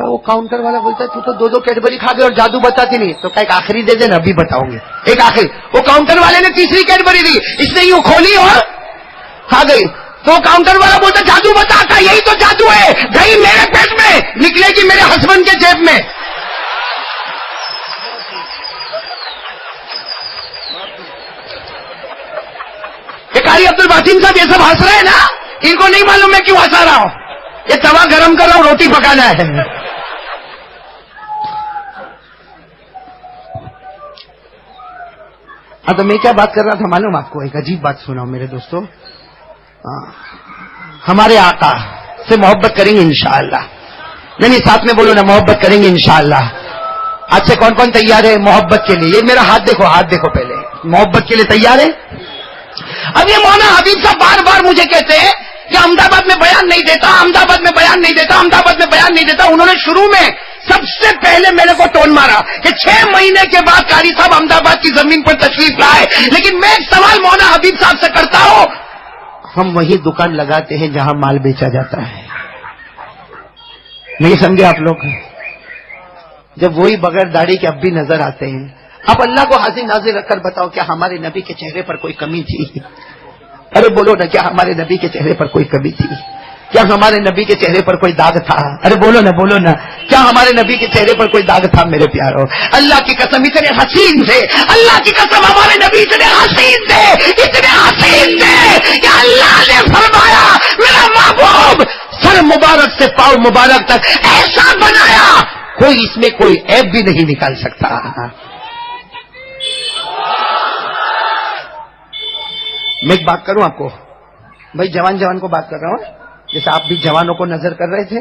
وہ کاؤنٹر والا بولتا ہے تو 2 کیڈبری کھا گئے اور جادو بتاتی نہیں، تو کہا ایک آخری دے دے نا، ابھی بتاؤں گی، ایک آخری۔ وہ کاؤنٹر والے نے تیسری کیڈبری دی، اس نے یوں کھولی اور کھا گئی۔ تو کاؤنٹر والا بولتا جادو بتاتا، یہی تو جادو ہے، گئی میرے پیٹ میں نکلے گی میرے ہسبینڈ کے جیب میں. یہ قاری عبد الباسم صاحب یہ سب ہنس رہے ہیں نا، ان کو نہیں معلوم میں کیوں ہنسا رہا ہوں. یہ توا گرم کر رہا ہوں، روٹی پکانا ہے. ہاں تو میں کیا بات کر رہا تھا معلوم آپ کو؟ ایک عجیب بات سناؤ میرے دوستو. ہمارے آقا سے محبت کریں گے انشاءاللہ. نہیں ساتھ میں بولو نا، محبت کریں گے انشاءاللہ. آج سے کون کون تیار ہے محبت کے لیے؟ یہ میرا ہاتھ دیکھو، ہاتھ دیکھو پہلے. محبت کے لیے تیار ہے؟ اب یہ مولانا حبیب صاحب بار بار مجھے کہتے ہیں کہ احمد آباد میں بیان نہیں دیتا، احمد آباد میں بیان نہیں دیتا، احمد آباد میں بیان نہیں دیتا. انہوں نے شروع میں سب سے پہلے میرے کو ٹون مارا کہ 6 مہینے کے بعد قاری صاحب احمد آباد کی زمین پر تشریف لائے. لیکن میں ایک سوال مولانا حبیب صاحب سے کرتا ہوں، ہم وہی دکان لگاتے ہیں جہاں مال بیچا جاتا ہے. نہیں سمجھے آپ لوگ؟ جب وہی بغیر داڑھی کے اب بھی نظر آتے ہیں. اب اللہ کو حاضر ناظر رکھ کر بتاؤ کیا ہمارے نبی کے چہرے پر کوئی کمی تھی؟ ارے بولو نا، کیا ہمارے نبی کے چہرے پر کوئی کمی تھی؟ کیا ہمارے نبی کے چہرے پر کوئی داغ تھا؟ ارے بولو نا، بولو نا، کیا ہمارے نبی کے چہرے پر کوئی داغ تھا؟ میرے پیارو، اللہ کی قسم اتنے حسین تھے، اللہ کی قسم ہمارے نبی اتنے حسین تھے، اتنے حسین تھے کہ اللہ نے فرمایا میرا محبوب سر مبارک سے پاؤں مبارک تک ایسا بنایا کوئی اس میں کوئی عیب بھی نہیں نکال سکتا. میں ایک بات کروں آپ کو بھائی، جوان کو بات کر رہا ہوں. جیسے آپ بھی جوانوں کو نظر کر رہے تھے،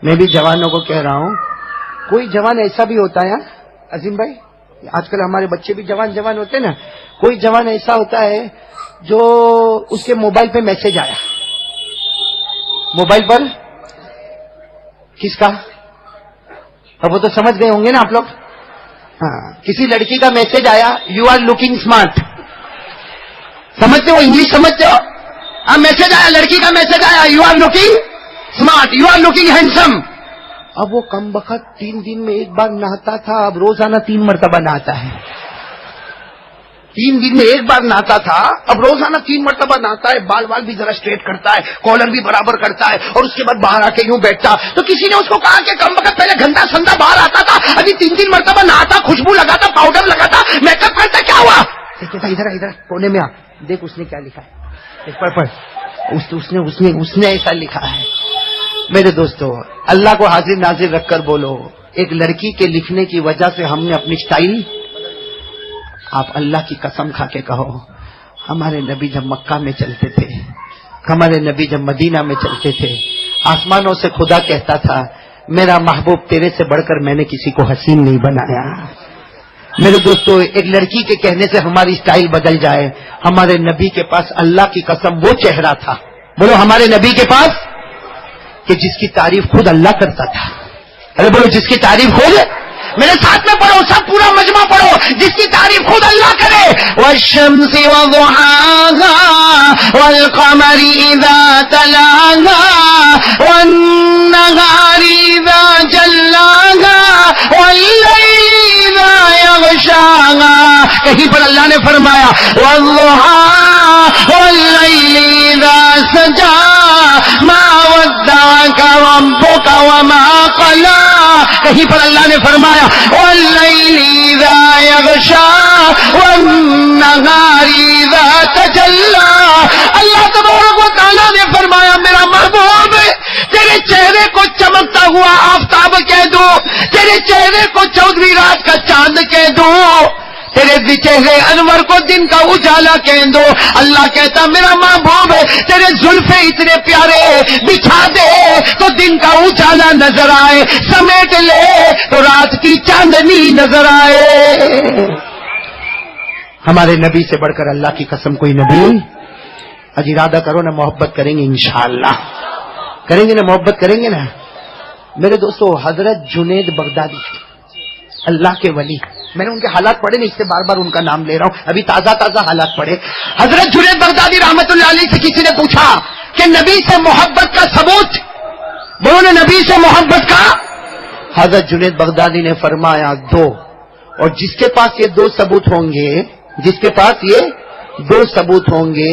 میں بھی جوانوں کو کہہ رہا ہوں. کوئی جوان ایسا بھی ہوتا ہے عظیم بھائی، آج کل ہمارے بچے بھی جوان ہوتے ہیں نا. کوئی جوان ایسا ہوتا ہے جو اس کے موبائل پہ میسج آیا، موبائل پر کس کا؟ اب وہ تو سمجھ گئے ہوں گے نا آپ لوگ. ہاں، کسی لڑکی کا میسج آیا، یو آر لوکنگ اسمارٹ. سمجھتے ہو؟ انگلش سمجھتے ہو؟ ہاں، میسج آیا، لڑکی کا میسج آیا، you are looking smart, you are looking handsome. اب وہ کم بخت 3 دن میں ایک بار نہاتا تھا، اب روزانہ 3 مرتبہ نہاتا ہے. 3 دن میں ایک بار نہاتا تھا، اب روزانہ 3 مرتبہ نہاتا ہے. بال بھی ذرا اسٹریٹ کرتا ہے، کالر بھی برابر کرتا ہے، اور اس کے بعد باہر آ کے یوں بیٹھتا. تو کسی نے اس کو کہا کہ کم وقت پہلے گھنٹہ سندا باہر آتا تھا، ابھی 3 مرتبہ نہاتا، خوشبو لگاتا، پاؤڈر لگاتا، میک اپ کرتا، کیا ہوا؟ ادھر کونے میں آ، دیکھ اس نے کیا لکھا ہے، پڑھ. اس نے ایسا لکھا ہے. میرے دوستو، اللہ کو حاضر ناظر رکھ کر بولو، ایک لڑکی کے لکھنے کی وجہ سے ہم نے اپنی اسٹائل. آپ اللہ کی قسم کھا کے کہو، ہمارے نبی جب مکہ میں چلتے تھے، ہمارے نبی جب مدینہ میں چلتے تھے، آسمانوں سے خدا کہتا تھا میرا محبوب تیرے سے بڑھ کر میں نے کسی کو حسین نہیں بنایا. میرے دوستو، ایک لڑکی کے کہنے سے ہماری اسٹائل بدل جائے. ہمارے نبی کے پاس اللہ کی قسم وہ چہرہ تھا، بولو ہمارے نبی کے پاس، کہ جس کی تعریف خود اللہ کرتا تھا. ارے بولو جس کی تعریف خود، میرے ساتھ میں پڑھو، سب پورا مجمع پڑھو، جس کی تعریف خود اللہ کرے. والشمس وضحاها والقمر اذا تلاها والنهار اذا جلاها والليل اذا يغشاها. کہیں پر اللہ نے فرمایا والضحى والليل اذا سجى ما ودعك ربك وما قلى. کہیں پر اللہ نے فرمایا واللیل اذا یغشا والنہار اذا تجلی. اللہ تبارک و تعالیٰ نے فرمایا میرا محبوب تیرے چہرے کو چمکتا ہوا آفتاب کہہ دو، تیرے چہرے کو 14ویں رات کا چاند کہہ دو، تیرے چہرے انور کو دن کا اجالا کہہ دو. اللہ کہتا میرا محبوب تیرے زلفے اتنے پیارے، بچھا دے تو دن کا اجالا نظر آئے، سمیٹ لے تو رات کی چاندنی نظر آئے. ہمارے نبی سے بڑھ کر اللہ کی قسم کوئی نبی. آج ارادہ کرو نا، محبت کریں گے انشاءاللہ، کریں گے نا، محبت کریں گے نا. میرے دوستو، حضرت جنید بغدادی اللہ کے ولی، میں نے ان کے حالات پڑھے نہیں، اس سے بار بار ان کا نام لے رہا ہوں، ابھی تازہ حالات پڑھے. حضرت جنید بغدادی رحمت اللہ علیہ سے کسی نے پوچھا کہ نبی سے محبت کا ثبوت، بولو نے نبی سے محبت کا. حضرت جنید بغدادی نے فرمایا 2، اور جس کے پاس یہ 2 ثبوت ہوں گے، جس کے پاس یہ 2 ثبوت ہوں گے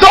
2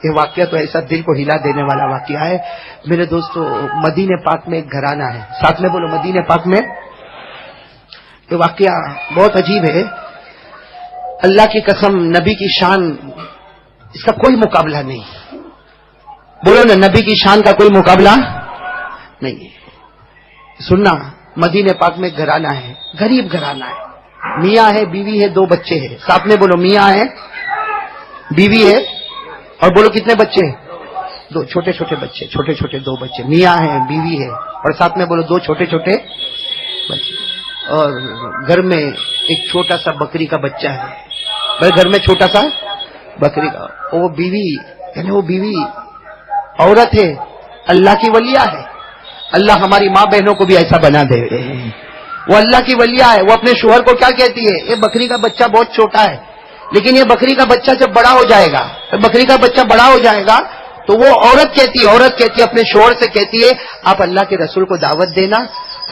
یہ واقعہ تو ایسا دل کو ہلا دینے والا واقعہ ہے میرے دوستو. مدینے پاک میں ایک گھرانہ ہے, ساتھ میں بولو مدینے پاک میں. یہ واقعہ بہت عجیب ہے. اللہ کی قسم, نبی کی شان اس کا کوئی مقابلہ نہیں. بولو نا, نبی کی شان کا کوئی مقابلہ نہیں ہے. سننا, مدینے پاک میں ایک گھرانہ ہے, غریب گھرانہ ہے. میاں ہے, بیوی ہے, 2 بچے ہیں. ساتھ میں بولو, میاں ہے, بیوی ہے, اور بولو کتنے بچے ہیں؟ 2 چھوٹے چھوٹے بچے, چھوٹے چھوٹے 2 بچے. میاں ہے, بیوی ہے, اور ساتھ میں بولو 2 چھوٹے چھوٹے بچے. اور گھر میں ایک چھوٹا سا بکری کا بچہ ہے. بھائی گھر میں چھوٹا سا بکری کا, وہ بیوی یعنی وہ بیوی عورت ہے, اللہ کی ولیہ ہے. اللہ ہماری ماں بہنوں کو بھی ایسا بنا دے. وہ اللہ کی ولیہ ہے. وہ اپنے شوہر کو کیا کہتی ہے؟ یہ بکری کا بچہ بہت چھوٹا ہے, لیکن یہ بکری کا بچہ جب بڑا ہو جائے گا, بکری کا بچہ بڑا ہو جائے گا تو وہ عورت کہتی ہے اپنے شوہر سے کہتی ہے آپ اللہ کے رسول کو دعوت دینا,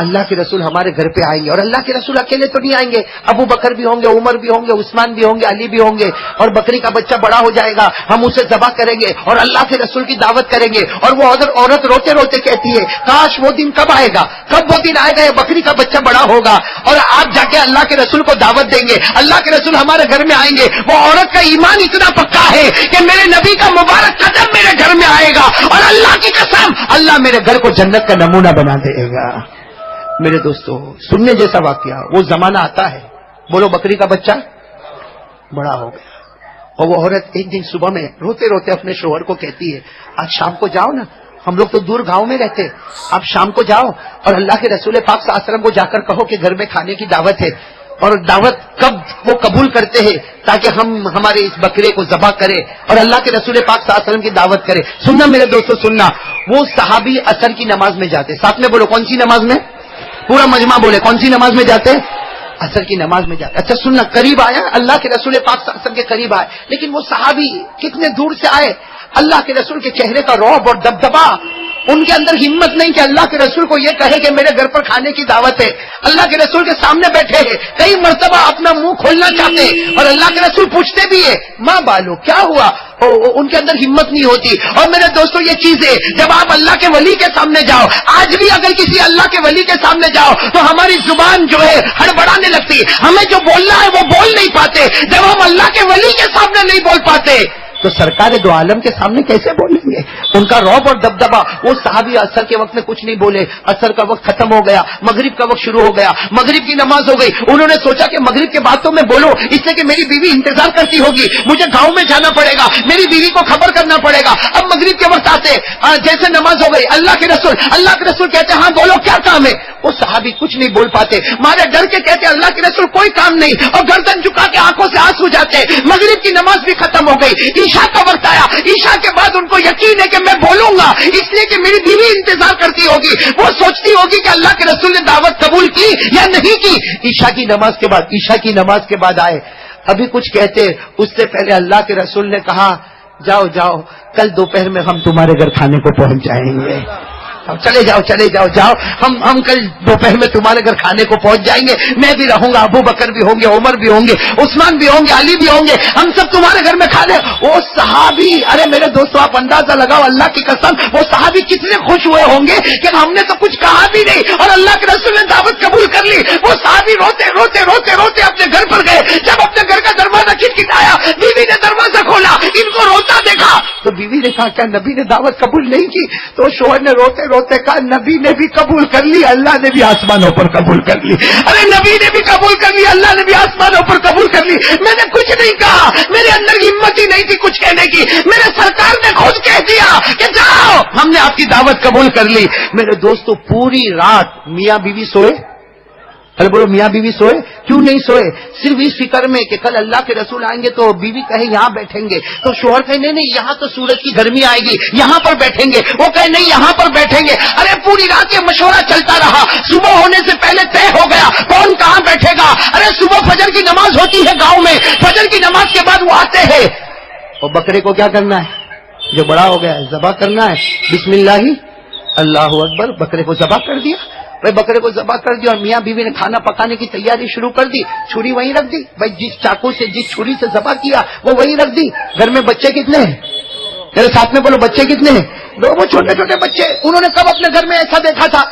اللہ کے رسول ہمارے گھر پہ آئیں گے. اور اللہ کے رسول اکیلے تو نہیں آئیں گے, ابو بکر بھی ہوں گے, عمر بھی ہوں گے, عثمان بھی ہوں گے, علی بھی ہوں گے. اور بکری کا بچہ بڑا ہو جائے گا, ہم اسے ذبح کریں گے اور اللہ کے رسول کی دعوت کریں گے. اور وہ عورت روتے روتے کہتی ہے کاش وہ دن کب آئے گا, کب وہ دن آئے گا, یہ بکری کا بچہ بڑا ہوگا اور آپ جا کے اللہ کے رسول کو دعوت دیں گے, اللہ کے رسول ہمارے گھر میں آئیں گے. وہ عورت کا ایمان اتنا پکا ہے کہ میرے نبی کا مبارک قدم میرے گھر میں آئے گا, اور اللہ کی قسم اللہ میرے گھر کو جنت کا نمونہ بنا دے گا. میرے دوستو, سننے جیسا واقعہ. وہ زمانہ آتا ہے, بولو بکری کا بچہ بڑا ہو گیا, اور وہ عورت ایک دن صبح میں روتے روتے اپنے شوہر کو کہتی ہے آج شام کو جاؤ نا, ہم لوگ تو دور گاؤں میں رہتے, آپ شام کو جاؤ اور اللہ کے رسول پاک صلی اللہ علیہ وسلم کو جا کر کہو کہ گھر میں کھانے کی دعوت ہے. اور دعوت کب وہ قبول کرتے ہیں تاکہ ہم ہمارے اس بکرے کو ذبح کرے اور اللہ کے رسول پاک صلی اللہ علیہ وسلم کی دعوت کرے. سننا میرے دوستو, سننا. وہ صحابی عصر کی نماز میں جاتے, ساتھ میں بولو کون سی نماز میں, پورا مجمع بولے کون سی نماز میں جاتے؟ عصر کی نماز میں جاتے. اچھا سننا, قریب آیا, اللہ کے رسول پاک صلی اللہ علیہ وسلم کے قریب آئے, لیکن وہ صحابی کتنے دور سے آئے. اللہ کے رسول کے چہرے کا رعب اور دبدبا, ان کے اندر ہمت نہیں کہ اللہ کے رسول کو یہ کہے کہ میرے گھر پر کھانے کی دعوت ہے. اللہ کے رسول کے سامنے بیٹھے ہیں, کئی مرتبہ اپنا منہ کھولنا چاہتے اور اللہ کے رسول پوچھتے بھی ہے ماں بالو کیا ہوا, ان کے اندر ہمت نہیں ہوتی. اور میرے دوستو یہ چیز ہے, جب آپ اللہ کے ولی کے سامنے جاؤ, آج بھی اگر کسی اللہ کے ولی کے سامنے جاؤ تو ہماری زبان جو ہے ہڑبڑانے لگتی, ہمیں جو بولنا ہے وہ بول نہیں پاتے. جب ہم اللہ کے ولی کے سامنے نہیں بول پاتے تو سرکار دو عالم کے سامنے کیسے بولیں گے؟ ان کا رعب اور دبدبا. وہ صحابی عصر کے وقت میں کچھ نہیں بولے, عصر کا وقت ختم ہو گیا, مغرب کا وقت شروع ہو گیا, مغرب کی نماز ہو گئی. انہوں نے سوچا کہ مغرب کے بعد تو میں بولوں, اس لیے کہ میری بیوی انتظار کرتی ہوگی, مجھے گاؤں میں جانا پڑے گا, میری بیوی کو خبر کرنا پڑے گا. اب مغرب کے وقت آتے, جیسے نماز ہو گئی, اللہ کے رسول کہتے ہاں بولو کیا کام ہے. وہ صحابی کچھ نہیں بول پاتے, مارے ڈر کے کہتے اللہ کے رسول کوئی کام نہیں, اور گردن جھکا کے آنکھوں سے آنسو جاتے. مغرب کی نماز بھی ختم ہو گئی, عشاء کا وقت آیا. عشاء کے بعد ان کو یقین ہے کہ میں بولوں گا, اس لیے کہ میری بیوی انتظار کرتی ہوگی, وہ سوچتی ہوگی کہ اللہ کے رسول نے دعوت قبول کی یا نہیں کی. عشاء کی نماز کے بعد آئے, ابھی کچھ کہتے, اس سے پہلے اللہ کے رسول نے کہا جاؤ جاؤ, کل دوپہر میں ہم تمہارے گھر کھانے کو پہنچ جائیں گے. چلے جاؤ, ہم کل دوپہر میں تمہارے گھر کھانے کو پہنچ جائیں گے. میں بھی رہوں گا, ابو بکر بھی ہوں گے, عمر بھی ہوں گے, عثمان بھی ہوں گے, علی بھی ہوں گے, ہم سب تمہارے گھر میں کھانے. وہ صحابی, ارے میرے دوستو آپ اندازہ لگاؤ, اللہ کی قسم وہ صحابی کتنے خوش ہوئے ہوں گے کہ ہم نے تو کچھ کہا بھی نہیں اور اللہ کے رسول نے دعوت قبول کر لی. وہ صحابی روتے روتے روتے روتے اپنے گھر پر گئے. جب اپنے گھر کا دروازہ کھٹکھٹایا, بیوی نے دروازہ کھولا, ان کو روتا دیکھا تو بیوی نے کہا کیا نبی نے دعوت قبول نہیں کی؟ تو شوہر نے روتے روتے کہا نبی نے بھی قبول کر لی, اللہ نے بھی آسمانوں پر قبول کر لی. ارے نبی نے بھی قبول کر لی, اللہ نے بھی آسمانوں پر قبول کر لی. میں نے کچھ نہیں کہا, میرے اندر ہمت ہی نہیں تھی کچھ کہنے کی, میرے سرکار نے خود کہہ دیا کہ جاؤ ہم نے آپ کی دعوت قبول کر لی. میرے دوستو پوری رات میاں بیوی سوئے, ارے بولو میاں بیوی سوئے کیوں نہیں سوئے؟ صرف اس فکر میں کہ کل اللہ کے رسول آئیں گے تو بیوی کہے یہاں بیٹھیں گے, تو شوہر کہے نہیں یہاں تو سورج کی گرمی آئے گی, یہاں پر بیٹھیں گے. وہ کہے نہیں یہاں پر بیٹھیں گے. ارے پوری رات یہ مشورہ چلتا رہا, صبح ہونے سے پہلے طے ہو گیا کون کہاں بیٹھے گا. ارے صبح فجر کی نماز ہوتی ہے گاؤں میں, فجر کی نماز کے بعد وہ آتے ہیں, اور بکرے کو کیا کرنا ہے جو بڑا ہو گیا ہے ذبح کرنا ہے. بسم اللہ اللہ اکبر, بکرے کو ذبح کر دیا. بھائی بکرے کو ذبح کر دیا اور میاں بیوی نے کھانا پکانے کی تیاری شروع کر دی. چھری وہیں رکھ دی, بھائی جس چاقو سے جس چھری سے ذبح کیا وہ وہیں رکھ دی. گھر میں بچے کتنے ہیں؟ میرے ساتھ میں بولو بچے کتنے ہیں؟ دو. وہ چھوٹے چھوٹے بچے. انہوں نے کب اپنے گھر میں ایسا دیکھا تھا؟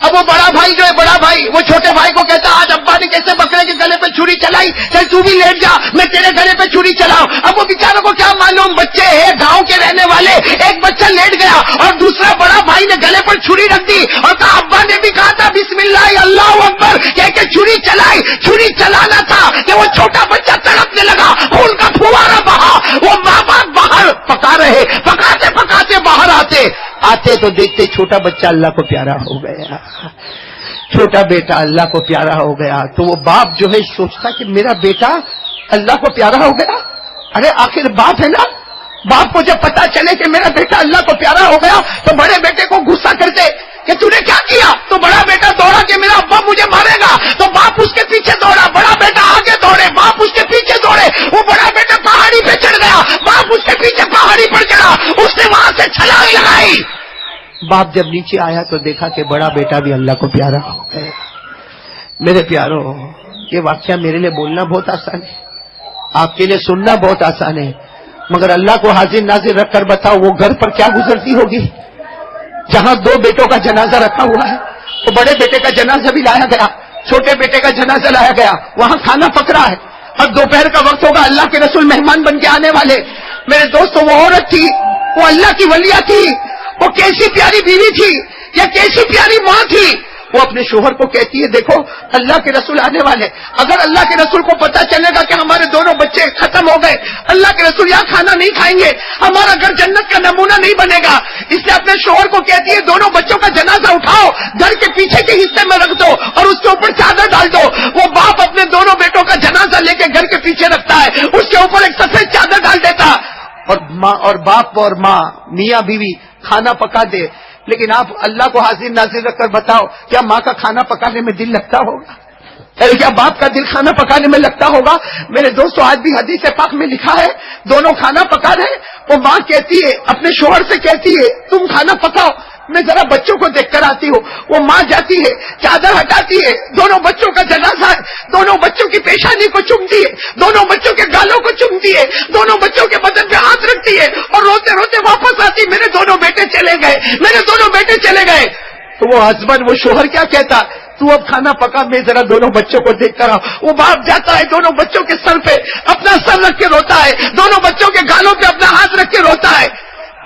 اب وہ بڑا بھائی جو ہے، بڑا بھائی وہ چھوٹے بھائی کو کہتا آج ابا نے کیسے بکرے کے گلے پہ چھری چلائی، چل تو بھی لیٹ جا میں تیرے گلے پہ چھری چلاؤں. اب وہ بیچاروں کو کیا معلوم، بچے ہیں گاؤں کے رہنے والے. ایک بچہ لیٹ گیا اور دوسرا بڑا بھائی نے گلے پر چھری رکھ دی اور کہا ابا نے بھی کہا تھا بسم اللہ اللہ اکبر کہہ کے چھری چلائی. چھری چلانا تھا کہ وہ چھوٹا بچہ تڑپنے لگا، خون کا پھوارا بہا. وہ ماں باپ باہر پکا رہے، پکاتے پکاتے باہر آتے تو دیکھتے چھوٹا بچہ اللہ کو پیارا ہو گیا، چھوٹا بیٹا اللہ کو پیارا ہو گیا. تو وہ باپ جو ہے سوچتا کہ میرا بیٹا اللہ کو پیارا ہو گیا. ارے آخر باپ ہے نا، باپ کو جب پتا چلے کہ میرا بیٹا اللہ کو پیارا ہو گیا تو بڑے بیٹے کو غصہ کرتے کہ تو نے کیا کیا. تو بڑا بیٹا دوڑا کہ میرا ابا مجھے مارے گا، تو باپ اس کے پیچھے دوڑا. بڑا بیٹا آگے دوڑے، باپ اس کے پیچھے دوڑے. وہ بڑا بیٹا پہاڑی پہ چڑھ گیا، باپ اس کے پیچھے پہاڑی پر چڑھا، اس نے وہاں سے چھلانگ لگائی. باپ جب نیچے آیا تو دیکھا کہ بڑا بیٹا بھی اللہ کو پیارا ہو گیا. میرے پیارو، یہ واقعہ میرے لیے بولنا بہت آسان ہے، آپ کے لیے سننا بہت آسان ہے، مگر اللہ کو حاضر ناظر رکھ کر بتاؤ وہ گھر پر کیا گزرتی ہوگی جہاں دو بیٹوں کا جنازہ رکھا ہوا ہے. وہ بڑے بیٹے کا جنازہ بھی لایا گیا، چھوٹے بیٹے کا جنازہ لایا گیا. وہاں کھانا پک رہا ہے اور دوپہر کا وقت ہوگا، اللہ کے رسول مہمان بن کے آنے والے. میرے دوستوں وہ عورت تھی، وہ اللہ کی ولیہ تھی، وہ کیسی پیاری بیوی تھی یا کیسی پیاری ماں تھی. وہ اپنے شوہر کو کہتی ہے دیکھو اللہ کے رسول آنے والے، اگر اللہ کے رسول کو پتا چلے گا کہ ہمارے دونوں بچے ختم ہو گئے، اللہ کے رسول یہاں کھانا نہیں کھائیں گے، ہمارا گھر جنت کا نمونہ نہیں بنے گا. اس لیے اپنے شوہر کو کہتی ہے دونوں بچوں کا جنازہ اٹھاؤ، گھر کے پیچھے کے حصے میں رکھ دو اور اس کے اوپر چادر ڈال دو. وہ باپ اپنے دونوں بیٹوں کا جنازہ لے کے گھر کے پیچھے رکھتا ہے، اس کے اوپر ایک سفید چادر ڈال دیتا، اور ماں اور باپ اور ماں میاں بیوی کھانا پکا دے. لیکن آپ اللہ کو حاضر ناظر رکھ کر بتاؤ کیا ماں کا کھانا پکانے میں دل لگتا ہوگا؟ کیا باپ کا دل کھانا پکانے میں لگتا ہوگا؟ میرے دوستوں آج بھی حدیث پاک میں لکھا ہے دونوں کھانا پکا رہے، وہ ماں کہتی ہے اپنے شوہر سے کہتی ہے تم کھانا پکاؤ، میں ذرا بچوں کو دیکھ کر آتی ہوں. وہ ماں جاتی ہے، چادر ہٹاتی ہے، دونوں بچوں کا جنازہ ہے، دونوں بچوں کی پیشانی کو چومتی ہے، دونوں بچوں کے گالوں کو چومتی ہے، دونوں بچوں کے بدن پہ ہاتھ رکھتی ہے اور روتے روتے واپس آتی، میرے دونوں بیٹے چلے گئے، میرے دونوں بیٹے چلے گئے. تو وہ ہسبینڈ، وہ شوہر کیا کہتا، تو اب کھانا پکا، میں ذرا دونوں بچوں کو دیکھ کر آؤں. وہ باپ جاتا ہے، دونوں بچوں کے سر پہ اپنا سر رکھ کے روتا ہے، دونوں بچوں کے گالوں پہ اپنا ہاتھ رکھ کے روتا ہے.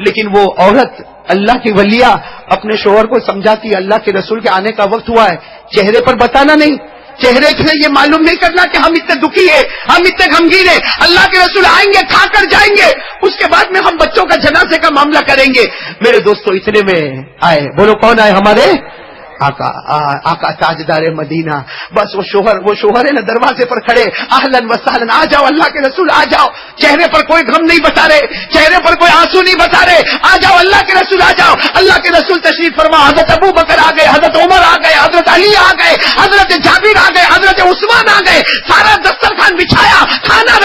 لیکن وہ عورت اللہ کی ولیہ اپنے شوہر کو سمجھاتی اللہ کے رسول کے آنے کا وقت ہوا ہے، چہرے پر بتانا نہیں، چہرے سے یہ معلوم نہیں کرنا کہ ہم اتنے دکھی ہیں، ہم اتنے غمگین ہیں. اللہ کے رسول آئیں گے، کھا کر جائیں گے، اس کے بعد میں ہم بچوں کا جنازے کا معاملہ کریں گے. میرے دوستوں اتنے میں آئے، بولو کون آئے؟ ہمارے آقا تاجدار مدینہ. بس وہ شوہر ہے نا دروازے پر کھڑے، اہلن و سہلن، آ جاؤ اللہ کے رسول آ جاؤ. چہرے پر کوئی غم نہیں بتا رہے، چہرے پر کوئی آنسو نہیں بتا رہے، آ جاؤ اللہ کے رسول آ جاؤ. اللہ کے رسول تشریف فرما، حضرت ابو بکر آ گئے، حضرت عمر آ گئے، حضرت علی آ گئے، حضرت جابر آ گئے، حضرت عثمان آ گئے. سارا دسترخوان بچھایا، کھانا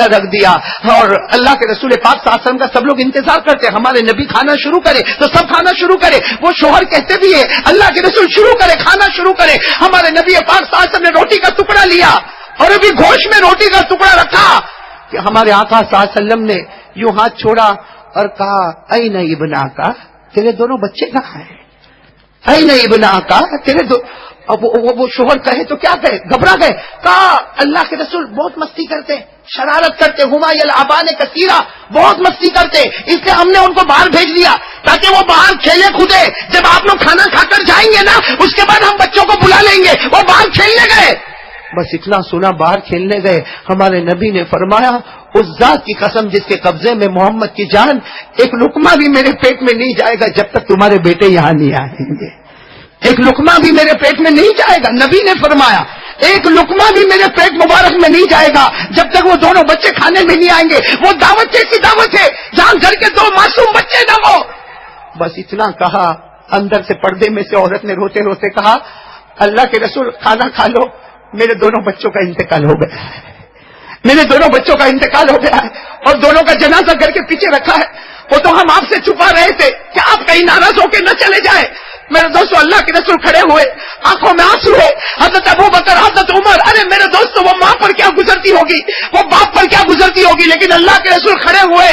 رکھ دیا اور اللہ کے رسول پاک صلی اللہ علیہ وسلم کا سب لوگ انتظار کرتے ہمارے نبی کھانا شروع کرے تو سب کھانا شروع کرے. وہ شوہر کہتے بھی ہے اللہ کے رسول شروع کرے، کھانا شروع کرے. ہمارے نبی پاک صلی اللہ علیہ وسلم نے روٹی کا ٹکڑا لیا اور ابھی گوشت میں روٹی کا ٹکڑا رکھا کہ ہمارے آقا صلی اللہ علیہ وسلم نے یوں ہاتھ چھوڑا اور کہا این ابن آقا، تیرے دونوں بچے کہاں ہیں؟ این ابن آقا تیرے دو. اب وہ شوہر کہے تو کیا کہے، گھبرا گئے. کہا اللہ کے رسول بہت مستی کرتے، شرارت کرتے، ہما یلعبان کثیرا، بہت مستی کرتے، اس لیے ہم نے ان کو باہر بھیج دیا تاکہ وہ باہر کھیلے کودے. جب آپ لوگ کھانا کھا کر جائیں گے نا اس کے بعد ہم بچوں کو بلا لیں گے. وہ باہر کھیلنے گئے. بس اتنا سنا باہر کھیلنے گئے. ہمارے نبی نے فرمایا اس ذات کی قسم جس کے قبضے میں محمد کی جان، ایک لقمہ بھی میرے پیٹ میں نہیں جائے گا جب تک تمہارے بیٹے یہاں نہیں آئیں گے. ایک لقمہ بھی میرے پیٹ میں نہیں جائے گا. نبی نے فرمایا ایک لقمہ بھی میرے پیٹ مبارک میں نہیں جائے گا جب تک وہ دونوں بچے کھانے میں نہیں آئیں گے. وہ دعوت کیسی دعوت ہے جہاں گھر کے دو معصوم بچے نہ ہو. بس اتنا کہا، اندر سے پردے میں سے عورت نے روتے روتے کہا اللہ کے رسول کھانا کھا لو، میرے دونوں بچوں کا انتقال ہو گیا ہے، میرے دونوں بچوں کا انتقال ہو گیا ہے اور دونوں کا جنازہ گھر کے پیچھے رکھا ہے. وہ تو ہم آپ سے چھپا رہے تھے کہ آپ کہیں ناراض ہو کے نہ چلے جائیں. میرے دوستو اللہ کے رسول کھڑے ہوئے، آنکھوں میں آنسو ہے. حضرت ابو بکر، حضرت عمر، ارے میرے دوستو وہ ماں پر کیا گزرتی ہوگی، وہ باپ پر کیا گزر غلطی ہوگی. لیکن اللہ کے رسول کھڑے ہوئے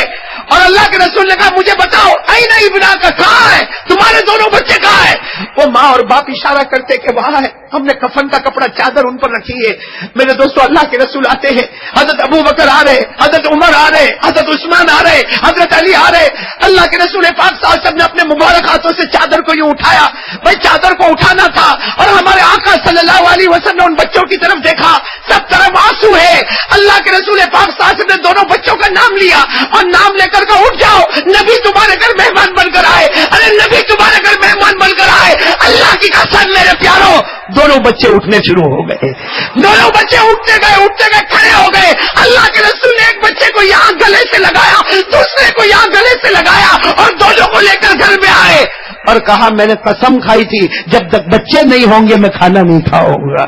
اور اللہ کے رسول نے کہا مجھے بتاؤ این ابنا کا کہاں ہے, تمہارے دونوں بچے کہاں ہیں؟ وہ ماں اور باپ اشارہ کرتے کہ وہاں ہے, ہم نے کفن کا کپڑا چادر ان پر رکھی ہے. میرے دوستو اللہ کے رسول آتے ہیں, حضرت ابو بکر آ رہے, حضرت عمر آ رہے, حضرت عثمان آ رہے, حضرت علی آ رہے. اللہ کے رسول پاک صلی اللہ علیہ وسلم نے اپنے مبارک ہاتھوں سے چادر کو یوں اٹھایا. بھائی چادر کو اٹھانا تھا اور ہمارے آقا صلی اللہ علیہ وسلم نے ان بچوں کی طرف دیکھا, سب طرف آنسو ہے. اللہ کے رسول پاک صلی اللہ علیہ وسلم نے دونوں بچوں کا نام لیا اور نام لے کر اٹھ جاؤ, نبی تمہارے گھر مہمان بن کر آئے. ارے نبی تمہارے گھر مہمان بن کر آئے. اللہ کی قسم میرے پیاروں, دونوں بچے اٹھنے شروع ہو گئے. دونوں بچے اٹھتے گئے کھڑے ہو گئے. اللہ کے رسول نے ایک بچے کو یہاں گلے سے لگایا, دوسرے کو یہاں گلے سے لگایا اور دونوں کو لے کر گھر میں آئے اور کہا میں نے قسم کھائی تھی جب تک بچے نہیں ہوں گے میں کھانا نہیں کھاؤں گا.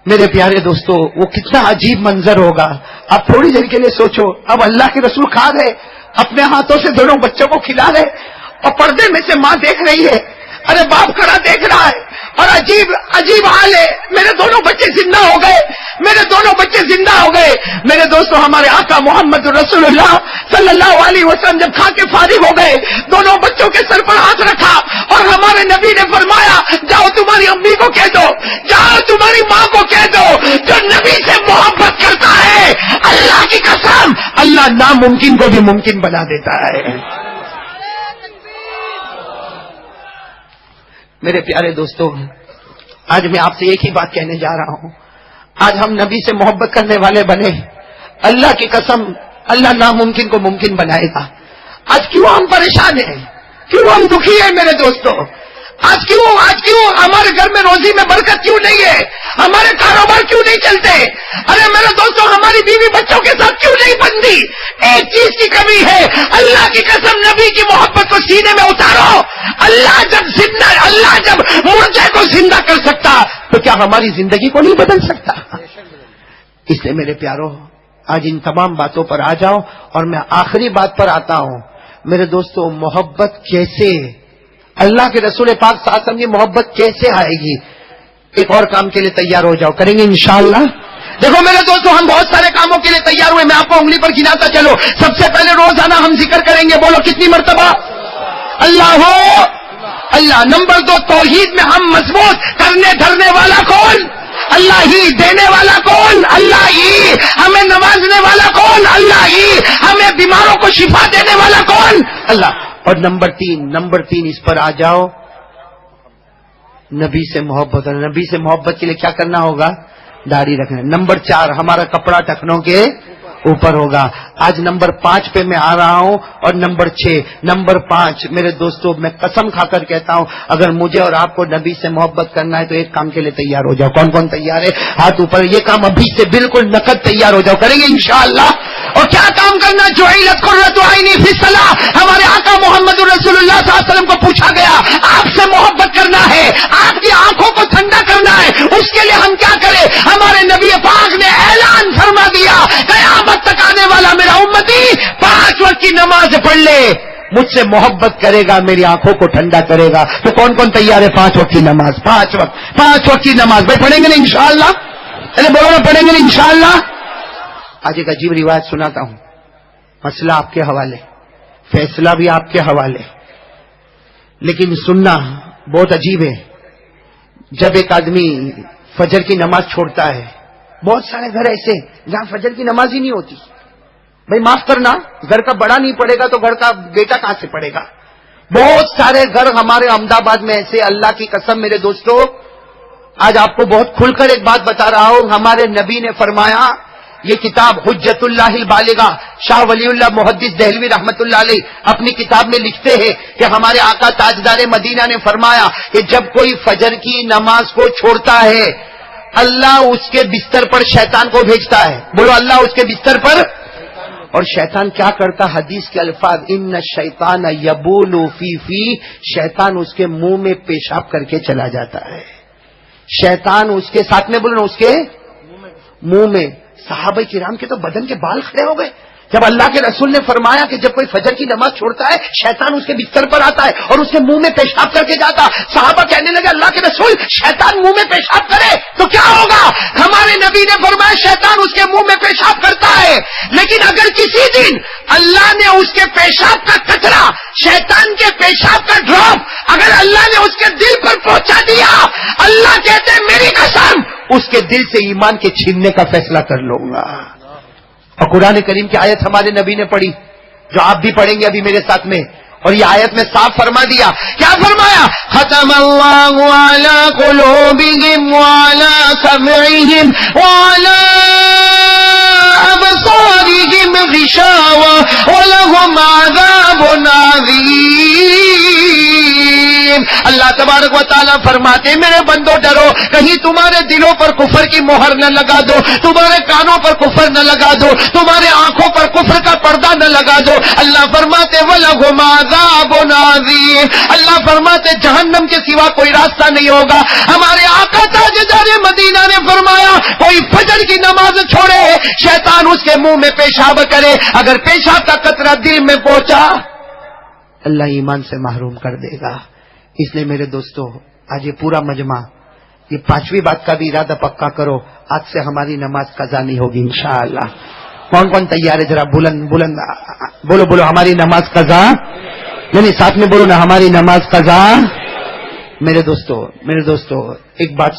میرے پیارے دوستو, وہ کتنا عجیب منظر ہوگا. اب تھوڑی دیر کے لیے سوچو, اب اللہ کے رسول کھا رہے, اپنے ہاتھوں سے دونوں بچوں کو کھلا رہے اور پردے میں سے ماں دیکھ رہی ہے, ارے باپ کھڑا دیکھ رہا ہے اور عجیب حال ہے. میرے دونوں بچے زندہ ہو گئے, میرے دونوں بچے زندہ ہو گئے. میرے دوستو ہمارے آقا محمد رسول اللہ صلی اللہ علیہ وسلم جب کھا کے فارغ ہو گئے, دونوں بچوں کے سر پر ہاتھ رکھا اور ہمارے نبی نے فرمایا جاؤ تمہاری امی کو کہہ دو, جاؤ تمہاری ماں کو کہہ دو, جو نبی سے محبت کرتا ہے اللہ کی قسم اللہ ناممکن کو بھی ممکن بنا دیتا ہے. میرے پیارے دوستو, آج میں آپ سے ایک ہی بات کہنے جا رہا ہوں. آج ہم نبی سے محبت کرنے والے بنے, اللہ کی قسم اللہ ناممکن کو ممکن بنائے گا. آج کیوں ہم پریشان ہیں, کیوں ہم دکھی ہیں میرے دوستو؟ آج کیوں ہمارے گھر میں روزی میں برکت کیوں نہیں ہے, ہمارے کاروبار کیوں نہیں چلتے؟ ارے میرے دوستو ہماری بیوی بچوں کے ساتھ کیوں نہیں بنتی؟ ایک چیز کی کمی ہے, اللہ کی قسم نبی کی محبت کو سینے میں اتارو. اللہ جب مردے کو زندہ کر سکتا تو کیا ہماری زندگی کو نہیں بدل سکتا؟ اس لیے میرے پیارو آج ان تمام باتوں پر آ جاؤ اور میں آخری بات پر آتا ہوں. میرے دوستو محبت کیسے, اللہ کے رسول پاک صلی اللہ علیہ وسلم کی محبت کیسے آئے گی؟ ایک اور کام کے لیے تیار ہو جاؤ, کریں گے انشاءاللہ. دیکھو میرے دوستو ہم بہت سارے کاموں کے لیے تیار ہوئے, میں آپ کو انگلی پر گناتا چلو. سب سے پہلے روزانہ ہم ذکر کریں گے, بولو کتنی مرتبہ اللہ ہو اللہ. نمبر 2 توحید میں ہم مضبوط, کرنے دھرنے والا کون؟ اللہ ہی. دینے والا کون؟ اللہ ہی. ہمیں نوازنے والا کون؟ اللہ ہی. ہمیں بیماروں کو شفا دینے والا کون؟ اللہ. اور نمبر 3 اس پر آ جاؤ, نبی سے محبت. اور نبی سے محبت کے لیے کیا کرنا ہوگا؟ داڑھی رکھنا. نمبر 4 ہمارا کپڑا ٹخنوں کے اوپر ہوگا. آج نمبر 5 پہ میں آ رہا ہوں اور نمبر 5 میرے دوستو میں قسم کھا کر کہتا ہوں اگر مجھے اور آپ کو نبی سے محبت کرنا ہے تو ایک کام کے لیے تیار ہو جاؤ. کون کون تیار ہے؟ ہاتھ اوپر. یہ کام ابھی سے بالکل نقد تیار ہو جاؤ, کریں گے انشاءاللہ. اور کیا کام کرنا؟ جعلت قرۃ عینی فی الصلاۃ. ہمارے آقا محمد رسول اللہ صلی اللہ علیہ وسلم کو پوچھا گیا آپ سے محبت کرنا ہے, آپ کی آنکھوں کو ٹھنڈا کرنا ہے, اس کے لیے ہم کیا کریں؟ ہمارے نبی پاک نے اعلان فرما دیا قیامت تک آنے والا میرا امتی 5 وقت کی نماز پڑھ لے, مجھ سے محبت کرے گا, میری آنکھوں کو ٹھنڈا کرے گا. تو کون کون تیار ہے 5 وقت کی نماز؟ 5 وقت کی نماز بھائی پڑھیں گے نا انشاءاللہ؟ ارے بولو نا پڑھیں گے نا انشاءاللہ؟ آج ایک عجیب روایت سناتا ہوں, مسئلہ آپ کے حوالے, فیصلہ بھی آپ کے حوالے, لیکن سننا بہت عجیب ہے. جب ایک آدمی فجر کی نماز چھوڑتا ہے, بہت سارے گھر ایسے جہاں فجر کی نماز ہی نہیں ہوتی. بھائی معاف کرنا, گھر کا بڑا نہیں پڑے گا تو گھر کا بیٹا کہاں سے پڑے گا؟ بہت سارے گھر ہمارے احمد آباد میں ایسے, اللہ کی قسم میرے دوستو آج آپ کو بہت کھل کر ایک بات بتا رہا ہوں. ہمارے نبی نے فرمایا, یہ کتاب حجت اللہ البالغہ شاہ ولی اللہ محدث دہلوی رحمت اللہ علیہ اپنی کتاب میں لکھتے ہیں کہ ہمارے آقا تاجدار مدینہ نے فرمایا کہ جب کوئی فجر کی نماز کو چھوڑتا ہے اللہ اس کے بستر پر شیطان کو بھیجتا ہے. بولو اللہ اس کے بستر پر. اور شیطان کیا کرتا؟ حدیث کے الفاظ ان الشیطان یبول فی شیطان اس کے منہ میں پیشاب کر کے چلا جاتا ہے. شیطان اس کے ساتھ میں بولو نا, اس کے منہ میں. صحابہ کرام کے تو بدن کے بال کھڑے ہو گئے. جب اللہ کے رسول نے فرمایا کہ جب کوئی فجر کی نماز چھوڑتا ہے شیطان اس کے بستر پر آتا ہے اور اس کے منہ میں پیشاب کر کے جاتا. صحابہ کہنے لگے اللہ کے رسول شیطان منہ میں پیشاب کرے تو کیا ہوگا؟ ہمارے نبی نے فرمایا شیطان اس کے منہ میں پیشاب کرتا ہے، لیکن اگر کسی دن اللہ نے اس کے پیشاب کا قطرہ، شیطان کے پیشاب کا ڈراپ اگر اللہ نے اس کے دل پر پہنچا دیا، اللہ کہتے ہیں میری قسم اس کے دل سے ایمان کے چھیننے کا فیصلہ کر لوں گا. اور قرآن کریم کی آیت ہمارے نبی نے پڑھی جو آپ بھی پڑھیں گے ابھی میرے ساتھ میں، اور یہ آیت میں صاف فرما دیا. کیا فرمایا؟ ختم اللہ علی قلوبہم وعلی سمعہم وعلی ابصارہم غشاوہ ولہم عذاب عظیم. اللہ تبارک و تعالیٰ فرماتے میرے بندو ڈرو کہیں تمہارے دلوں پر کفر کی مہر نہ لگا دو، تمہارے کانوں پر کفر نہ لگا دو، تمہارے آنکھوں پر کفر کا پردہ نہ لگا دو. اللہ فرماتے وَلَهُمْ عَذَابٌ عَظِيمٌ. اللہ فرماتے جہنم کے سوا کوئی راستہ نہیں ہوگا. ہمارے آقا تاجدار مدینہ نے فرمایا کوئی فجر کی نماز چھوڑے شیطان اس کے منہ میں پیشاب کرے، اگر پیشاب کا قطرہ دل میں پہنچا اللہ ایمان سے محروم کر دے گا. اس لیے میرے دوستو آج یہ پورا مجمع یہ 5ویں بات کا بھی ارادہ پکا کرو، آج سے ہماری نماز قضا نہیں ہوگی انشاءاللہ. کون کون تیار ہے؟ ذرا بلند بلند بولو بولو ہماری نماز قضا. نہیں ساتھ میں بولو نا ہماری نماز قضا. میرے دوستو ایک بات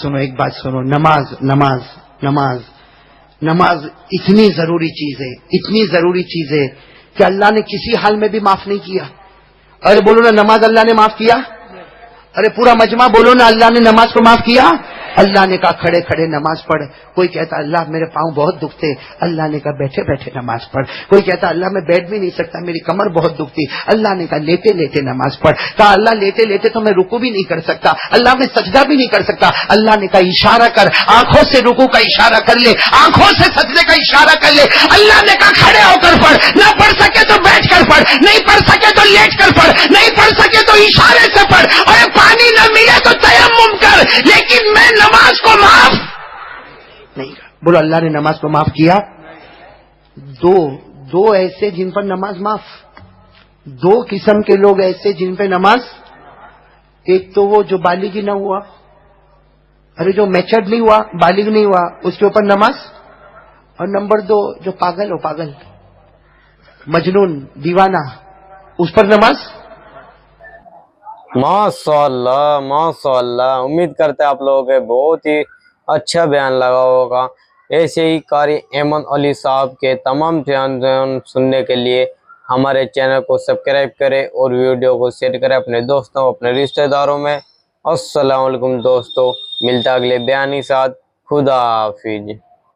سنو. نماز اتنی ضروری چیز ہے کہ اللہ نے کسی حال میں بھی معاف نہیں کیا. ارے بولو نا نماز اللہ نے معاف کیا. ارے پورا مجمع بولو نا اللہ نے نماز کو معاف کیا. اللہ نے کہا کھڑے کھڑے نماز پڑھ. کوئی کہتا اللہ میرے پاؤں بہت دکھتے، اللہ نے کہا بیٹھے بیٹھے نماز پڑھ. کوئی کہتا اللہ میں بیٹھ بھی نہیں سکتا میری کمر بہت دکھتی، اللہ نے کہا لیٹے لیٹے نماز پڑھ. کہا اللہ لیٹے لیٹے تو میں رکوع بھی نہیں کر سکتا، اللہ میں سجدہ بھی نہیں کر سکتا. اللہ نے کہا اشارہ کر، آنکھوں سے رکوع کا اشارہ کر لے، آنکھوں سے سجدے کا اشارہ کر لے. اللہ نے کہا کھڑے ہو کر پڑھ، نہ پڑھ سکے تو بیٹھ کر پڑھ، نہیں پڑھ سکے تو لیٹ کر پڑھ، نہیں پڑھ سکے تو اشارے سے پڑھ. اور پانی نہ ملے تو تیمم کر، لیکن میں نماز کو معاف نہیں کر. بولو اللہ نے نماز کو معاف کیا. دو ایسے جن پر نماز معاف، 2 قسم کے لوگ ایسے جن پہ نماز، ایک تو وہ جو بالغ نہ ہوا، ارے جو میچرڈ نہیں ہوا، بالغ نہیں ہوا، اس کے اوپر نماز. اور نمبر 2 جو پاگل مجنون دیوانہ، اس پر نماز. ماشاء اللہ امید کرتے ہیں آپ لوگوں کے بہت ہی اچھا بیان لگا ہوگا. ایسے ہی قاری ایمن علی صاحب کے تمام بیان سننے کے لیے ہمارے چینل کو سبسکرائب کریں اور ویڈیو کو شیئر کریں اپنے دوستوں اپنے رشتہ داروں میں. السلام علیکم دوستو، ملتا اگلے بیان کے ساتھ. خدا حافظ.